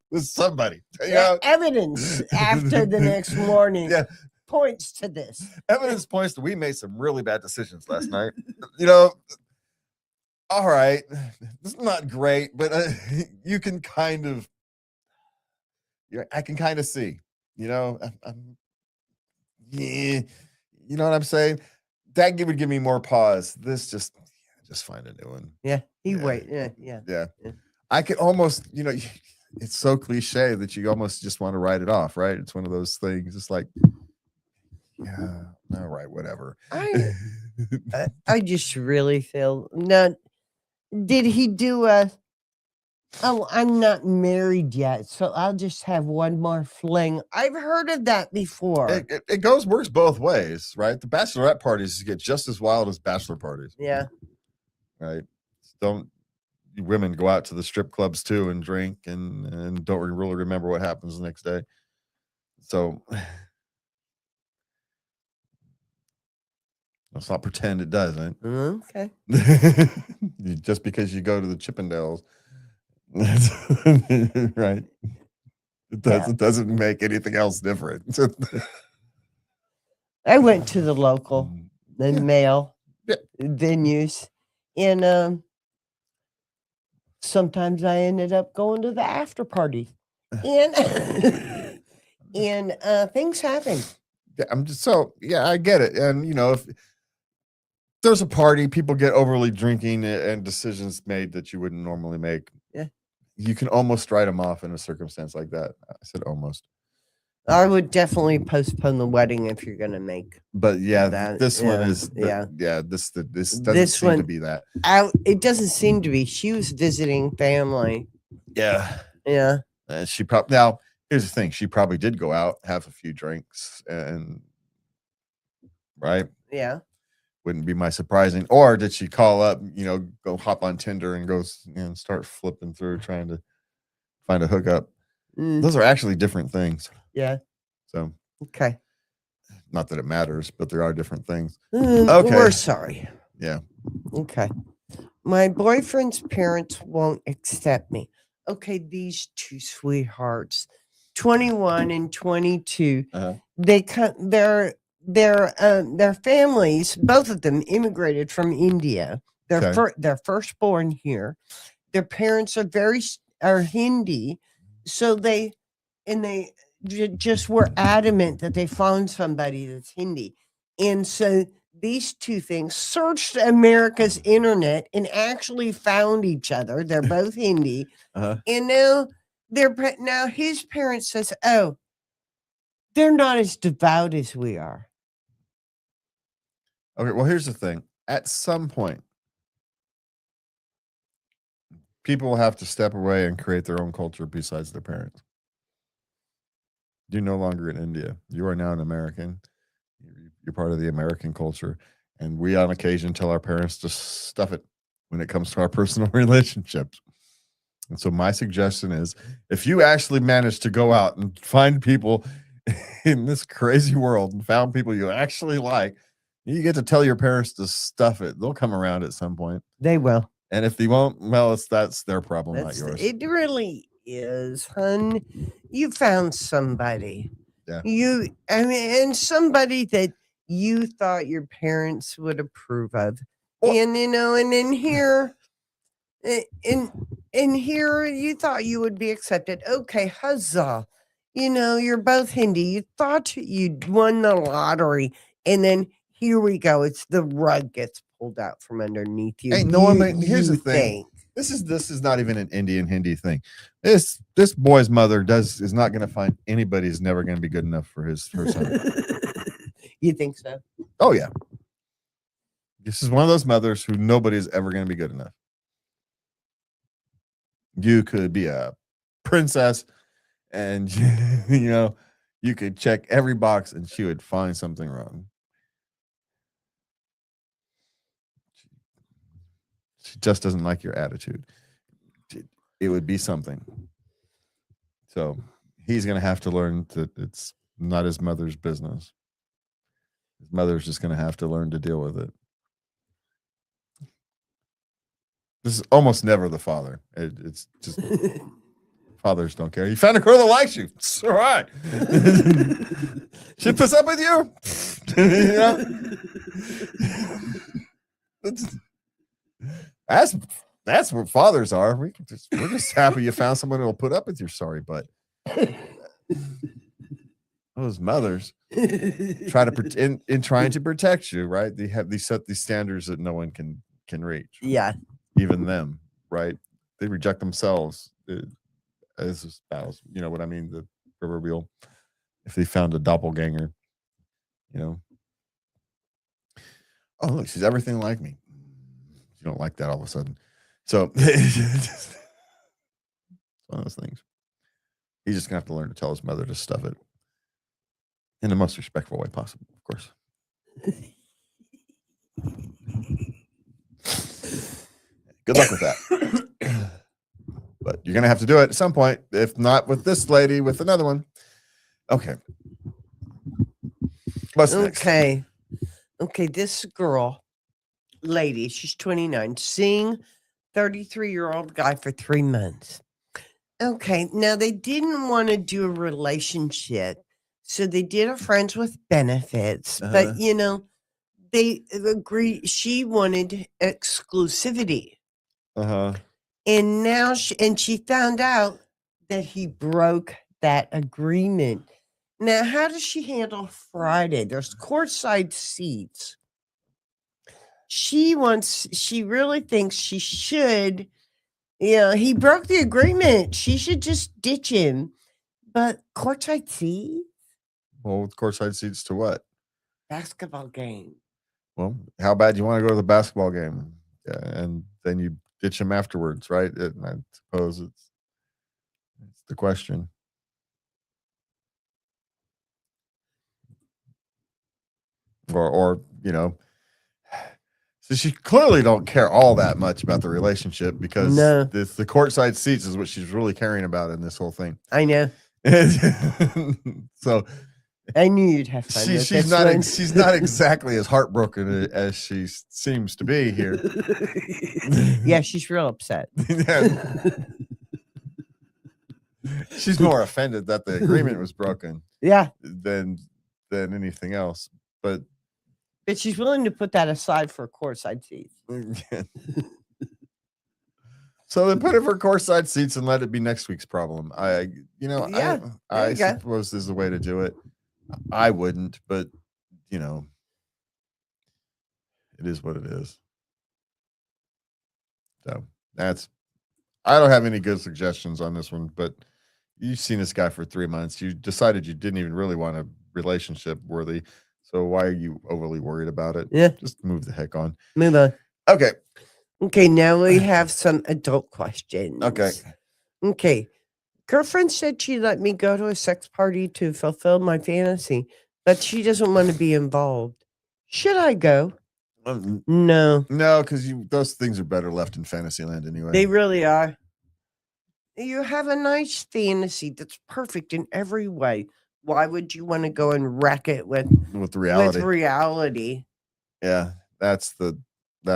with somebody. Evidence after the next morning. Yeah. points to this. Evidence points that we made some really bad decisions last night. You know, all right, this is not great, but you can kind of, I can kind of see, you know, yeah, you know what I'm saying? That would give me more pause. This just find a new one. Yeah, Yeah. yeah. I could almost, you know, it's so cliche that you almost just want to write it off, right? It's one of those things. It's like, yeah, all right, whatever. I just really feel now. Did he do a? Oh, I'm not married yet, so I'll just have one more fling. I've heard of that before. It works both ways, right? The bachelorette parties get just as wild as bachelor parties. Yeah. Right. Don't women go out to the strip clubs too and drink and don't really remember what happens the next day. So let's not pretend it doesn't. Okay. Just because you go to the Chippendales, right? It doesn't make anything else different. I went to the local, male venues, and sometimes I ended up going to the after party, and things happen. Yeah, I get it, and you know if there's a party, people get overly drinking and decisions made that you wouldn't normally make. Yeah. You can almost write them off in a circumstance like that. I said almost. I would definitely postpone the wedding if you're going to make. But yeah, that. This one is. This doesn't seem to be that. It doesn't seem to be. She was visiting family. Yeah. Yeah. And she probably now. Here's the thing. She probably did go out, have a few drinks, and right. Yeah. Wouldn't be my surprising. Or did she call up, you know, go hop on Tinder and go and start flipping through trying to find a hookup? Those are actually different things. Yeah. So okay. Not that it matters, but there are different things. Okay. We're sorry. Yeah. Okay. My boyfriend's parents won't accept me. Okay, these two sweethearts, 21 and 22, they their families, both of them immigrated from India. They're firstborn here. Their parents are Hindi, so they just were adamant that they found somebody that's Hindi, and so these two things searched America's internet and actually found each other. They're both Hindi, and now his parents says, "Oh, they're not as devout as we are." Okay, well, here's the thing. At some point, people will have to step away and create their own culture besides their parents. You're no longer in India. You are now an American. You're part of the American culture. And we, on occasion, tell our parents to stuff it when it comes to our personal relationships. And so my suggestion is, if you actually manage to go out and find people in this crazy world and found people you actually like, you get to tell your parents to stuff it. They'll come around at some point. They will. And if they won't, well, that's their problem, not yours. It really is, hun. You found somebody. Yeah. And somebody that you thought your parents would approve of. Well, and in here, in here, you thought you would be accepted. Okay, huzzah. You're both Hindi. You thought you'd won the lottery, and then here we go. It's the rug gets pulled out from underneath you. Here's the thing. This is not even an Indian Hindi thing. This boy's mother is not going to find anybody who's never going to be good enough for her son. You think so? Oh yeah. This is one of those mothers who nobody's ever going to be good enough. You could be a princess, and you could check every box, and she would find something wrong. She just doesn't like your attitude. It would be something. So he's going to have to learn that it's not his mother's business. His mother's just going to have to learn to deal with it. This is almost never the father. It's just Fathers don't care. You found a girl that likes you. It's all right. She puts up with you. You know? That's what fathers are. We're just happy you found someone that'll put up with your sorry butt. Those mothers try to in trying to protect you, right? They set these standards that no one can reach. Yeah. Even them, right? They reject themselves as a spouse. You know what I mean? The proverbial, if they found a doppelganger, you know. Oh, look, she's everything like me. You don't like that all of a sudden. So it's one of those things. He's just gonna have to learn to tell his mother to stuff it in the most respectful way possible, of course. Good luck with that. But you're gonna have to do it at some point. If not with this lady, with another one. Okay. What's next? Okay, this lady, she's 29, seeing 33-year-old guy for 3 months. Okay, now they didn't want to do a relationship, so they did a friends with benefits, but you know, they agreed. She wanted exclusivity. And now she found out that he broke that agreement. Now, how does she handle Friday? There's courtside seats. She really thinks she should, you know, he broke the agreement. She should just ditch him. But courtside seats? Well, with courtside seats to what? Basketball game. Well, how bad do you want to go to the basketball game? Yeah, and then you ditch him afterwards, right? And I suppose it's the question. Or you know, so she clearly don't care all that much about the relationship because the courtside seats is what she's really caring about in this whole thing. I know. So I knew you'd have fun. She's not exactly as heartbroken as she seems to be here. Yeah, she's real upset. She's more offended that the agreement was broken. Yeah. Than anything else. But she's willing to put that aside for courtside seats. So then put it for courtside seats and let it be next week's problem. I suppose there's a way to do it. I wouldn't, but you know, it is what it is. So I don't have any good suggestions on this one, but you've seen this guy for 3 months. You decided you didn't even really want a relationship worthy. So why are you overly worried about it? Yeah. Just move the heck on. Move on. Okay. Okay, now we have some adult questions. Okay. Girlfriend said she let me go to a sex party to fulfill my fantasy, but she doesn't want to be involved. Should I go? No. No, because those things are better left in Fantasyland anyway. They really are. You have a nice fantasy that's perfect in every way. Why would you want to go and wreck it with reality? Yeah, that's the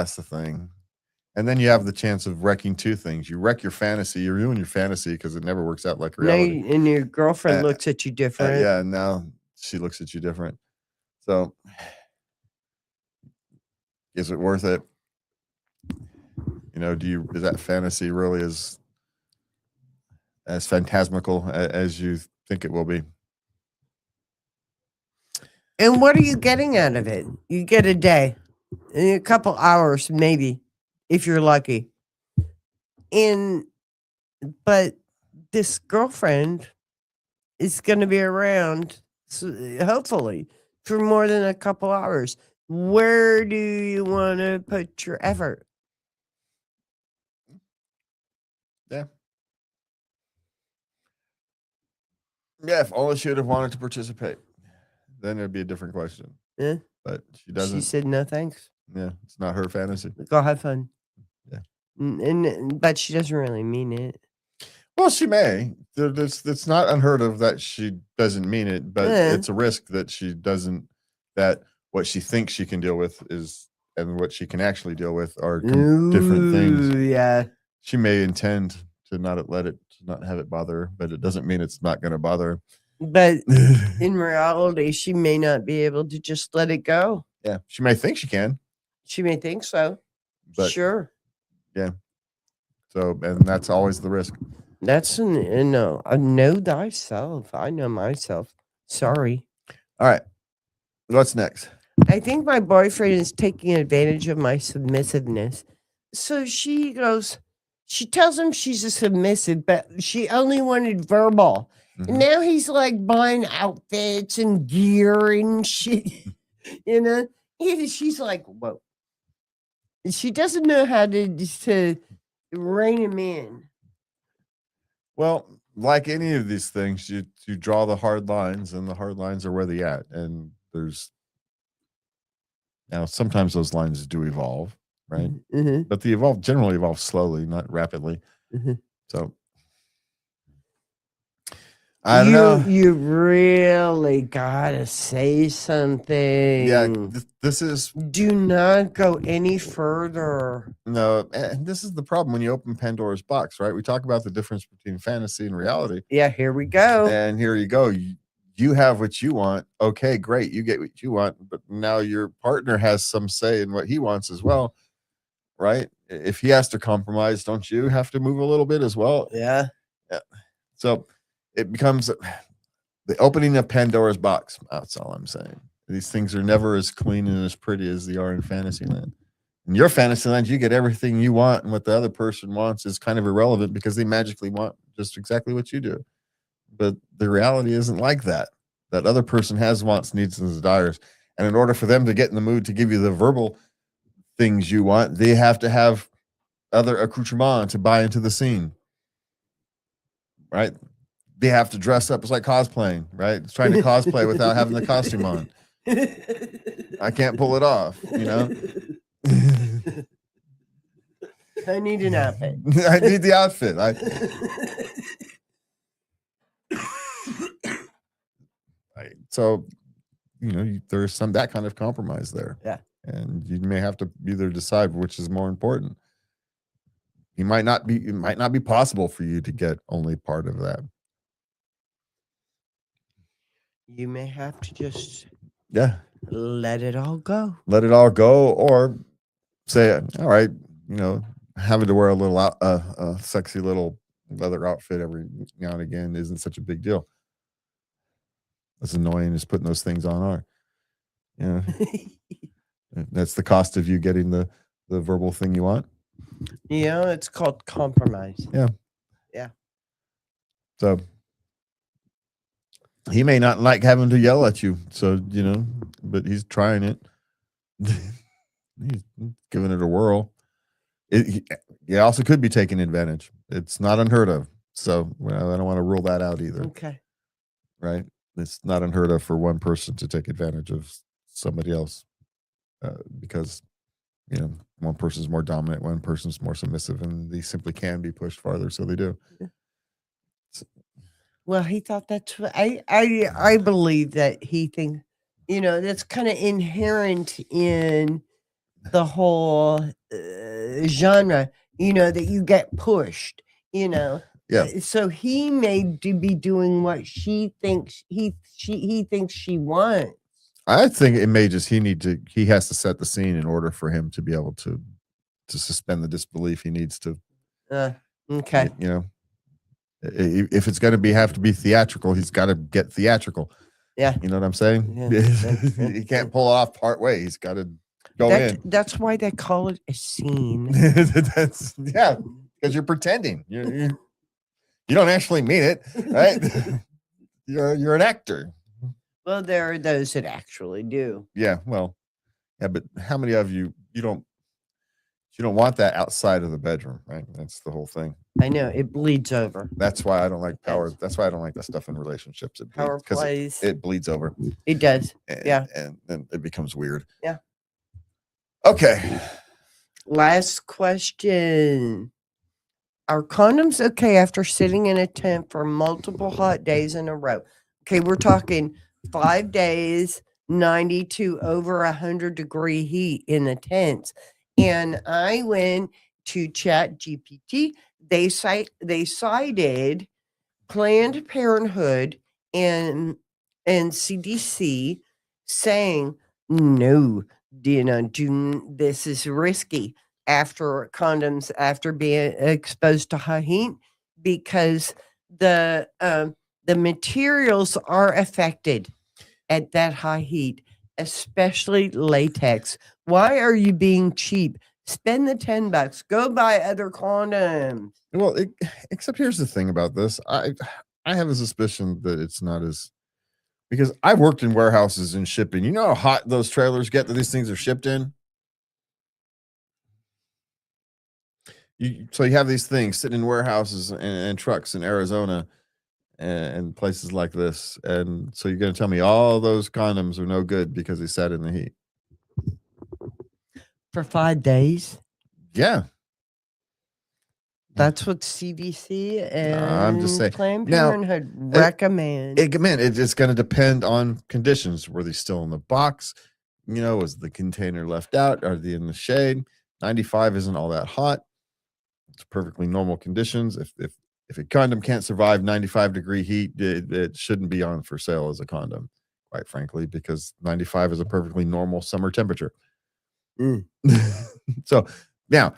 thing. And then you have the chance of wrecking two things. You wreck your fantasy. You're ruining your fantasy because it never works out like reality. Now, and your girlfriend looks at you different. Yeah, now she looks at you different. So, is it worth it? You know, is that fantasy really as phantasmical as you think it will be? And what are you getting out of it? You get a day, in a couple hours, maybe, if you're lucky. But this girlfriend is going to be around, hopefully, for more than a couple hours. Where do you want to put your effort? Yeah. Yeah, if only she would have wanted to participate, then it'd be a different question. Yeah. But she doesn't. She said no thanks. Yeah, it's not her fantasy. Go have fun. Yeah. But she doesn't really mean it. Well, she may. It's not unheard of that she doesn't mean it, but it's a risk that she doesn't, that what she thinks she can deal with and what she can actually deal with are different things. Yeah. She may intend to not have it bother her, but it doesn't mean it's not going to bother But her. in reality, she may not be able to just let it go. Yeah, she may think she can, She may think so. but Sure. yeah. So, and that's always the risk. That's no. Know thyself. I know myself. Sorry. All right. What's next? I think my boyfriend is taking advantage of my submissiveness. So she tells him she's a submissive, but she only wanted verbal. And Mhm. now he's like buying outfits and gear and shit. You know? And she's like, whoa. She doesn't know how to rein him in. Well, like any of these things, you draw the hard lines, and the hard lines are where they at. And there's now sometimes those lines do evolve, right? Mm-hmm. But they generally evolve slowly, not rapidly. Mm-hmm. So I don't know. You really gotta say something. Yeah, this is Do not go any further. no, and this is the problem when you open Pandora's box, right? We talk about the difference between fantasy and reality. Yeah, here we go. And here you go. You have what you want. Okay, great. You get what you want, but now your partner has some say in what he wants as well, right? If he has to compromise, don't you have to move a little bit as well? Yeah. So it becomes the opening of Pandora's box. That's all I'm saying. These things are never as clean and as pretty as they are in Fantasyland. In your Fantasyland, you get everything you want, and what the other person wants is kind of irrelevant because they magically want just exactly what you do. But the reality isn't like that. That other person has wants, needs, and desires. And in order for them to get in the mood to give you the verbal things you want, they have to have other accoutrements to buy into the scene. Right? They have to dress up. It's like cosplaying, right? It's trying to cosplay without having the costume on. I can't pull it off, you know? I need an outfit. I need the outfit. So, you know, there's that kind of compromise there. Yeah. And you may have to either decide which is more important. It might not be possible for you to get only part of that. You may have to just let it all go. Let it all go, or say, all right, you know, having to wear a little a sexy little leather outfit every now and again isn't such a big deal. As annoying as putting those things on are. Yeah. That's the cost of you getting the verbal thing you want. Yeah, it's called compromise. Yeah. Yeah. So he may not like having to yell at you. So, you know, but he's trying it. He's giving it a whirl. He also could be taking advantage. It's not unheard of. So I don't want to rule that out either. Okay. Right? It's not unheard of for one person to take advantage of somebody else because, you know, one person's more dominant, one person's more submissive, and they simply can be pushed farther. So they do. Well, he thought that's what I believe that he thinks, you know, that's kind of inherent in the whole genre, you know, that you get pushed, you know. Yeah. So he may be doing what she thinks he thinks she wants. I think it may just he has to set the scene in order for him to be able to suspend the disbelief. He needs to okay. You know, if it's going to have to be theatrical, he's got to get theatrical. Yeah. You know what I'm saying? Yeah. He can't pull it off part way. He's got to go in. That's why they call it a scene. Because you're pretending. You don't actually mean it, right? You're an actor. Well, there are those that actually do. Yeah, well, yeah, but how many of you don't want that outside of the bedroom, right? That's the whole thing. I know it bleeds over. That's why I don't like power. That's why I don't like that stuff in relationships. Power plays. It bleeds over. It does. And then it becomes weird. Yeah. Okay. Last question. Are condoms okay after sitting in a tent for multiple hot days in a row? Okay, we're talking 5 days, 90 to over 100-degree heat in the tents. And I went to Chat GPT. they cited Planned Parenthood and CDC saying no, this is risky after condoms after being exposed to high heat because the materials are affected at that high heat, especially latex. Why are you being cheap? Spend the $10. Go buy other condoms. Well, except here's the thing about this. I have a suspicion that it's not as, because I've worked in warehouses and shipping. You know how hot those trailers get that these things are shipped in? So you have these things sitting in warehouses and trucks in Arizona and places like this. And so you're going to tell me all those condoms are no good because they sat in the heat? For 5 days. Yeah. That's what CDC I'm just and saying. Planned Now, Parenthood recommend. It's going to depend on conditions. Were they still in the box? Was the container left out? Are they in the shade? 95 isn't all that hot. It's perfectly normal conditions. If a condom can't survive 95-degree heat, it shouldn't be on for sale as a condom, quite frankly, because 95 is a perfectly normal summer temperature. So now,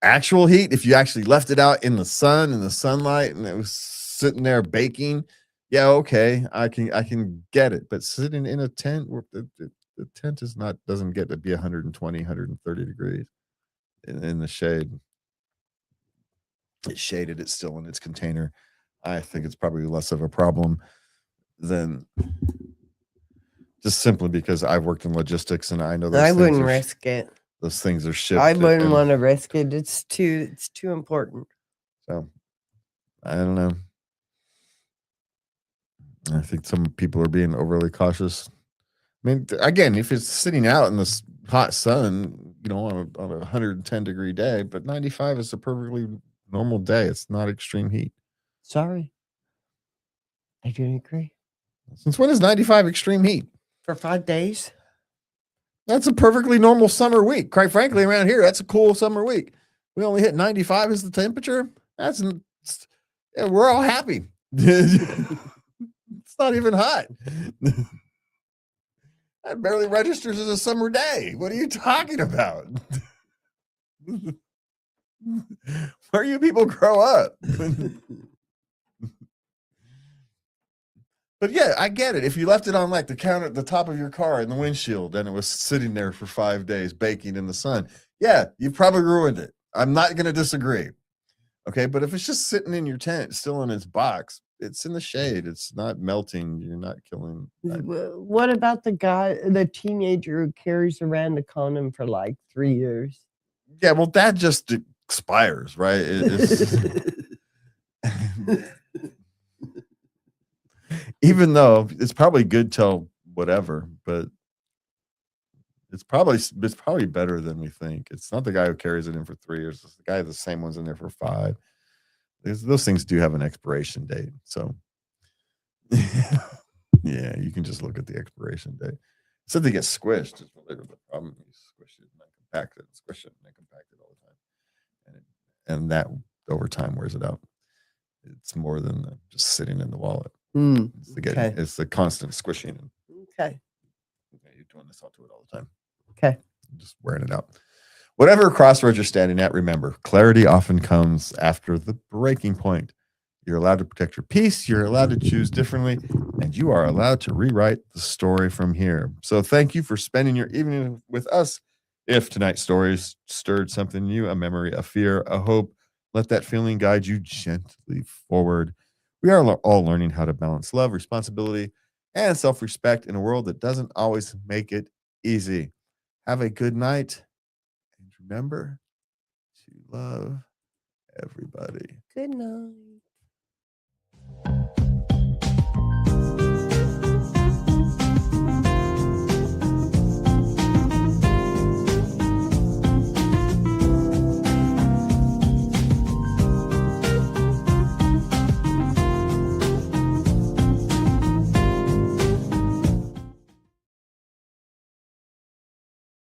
actual heat, if you actually left it out in the sun, in the sunlight, and it was sitting there baking, yeah, okay, I can get it. But sitting in a tent where the tent doesn't get to be 120, 130 degrees in the shade. It's shaded, it's still in its container. I think it's probably less of a problem than just simply because I've worked in logistics and I know those I things wouldn't are risk it. those things are shipped. I wouldn't want to risk it. It's too important. So I don't know. I think some people are being overly cautious. I mean, again, if it's sitting out in this hot sun, on a 110-degree day, but 95 is a perfectly normal day. It's not extreme heat. Sorry. I do agree. Since when is 95 extreme heat? For 5 days? That's a perfectly normal summer week. Quite frankly, around here, that's a cool summer week. We only hit 95 as the temperature. We're all happy. It's not even hot. That barely registers as a summer day. What are you talking about? Where you people grow up? But yeah, I get it. If you left it on like the counter at the top of your car in the windshield and it was sitting there for 5 days baking in the sun, yeah, you probably ruined it. I'm not going to disagree. Okay, but if it's just sitting in your tent, still in its box, it's in the shade. It's not melting. You're not killing. What about the teenager who carries around a condom for like 3 years? Yeah, well, that just expires, right? Even though it's probably good till whatever, but it's probably better than we think. It's not the guy who carries it in for 3 years. It's the guy, the same one's in there for 5. Those things do have an expiration date. So yeah, you can just look at the expiration date. Said they get squished is really the problem. You squish it and then compact it, and squish it and then compact it all the time. And that over time wears it out. It's more than just sitting in the wallet. It's the constant squishing. Okay. You're doing this all to it all the time. Okay. Just wearing it out. Whatever crossroads you're standing at, remember, clarity often comes after the breaking point. You're allowed to protect your peace. You're allowed to choose differently, and you are allowed to rewrite the story from here. So thank you for spending your evening with us. If tonight's stories stirred something new, a memory, a fear, a hope, let that feeling guide you gently forward. We are all learning how to balance love, responsibility, and self-respect in a world that doesn't always make it easy. Have a good night. And remember to love everybody. Good night.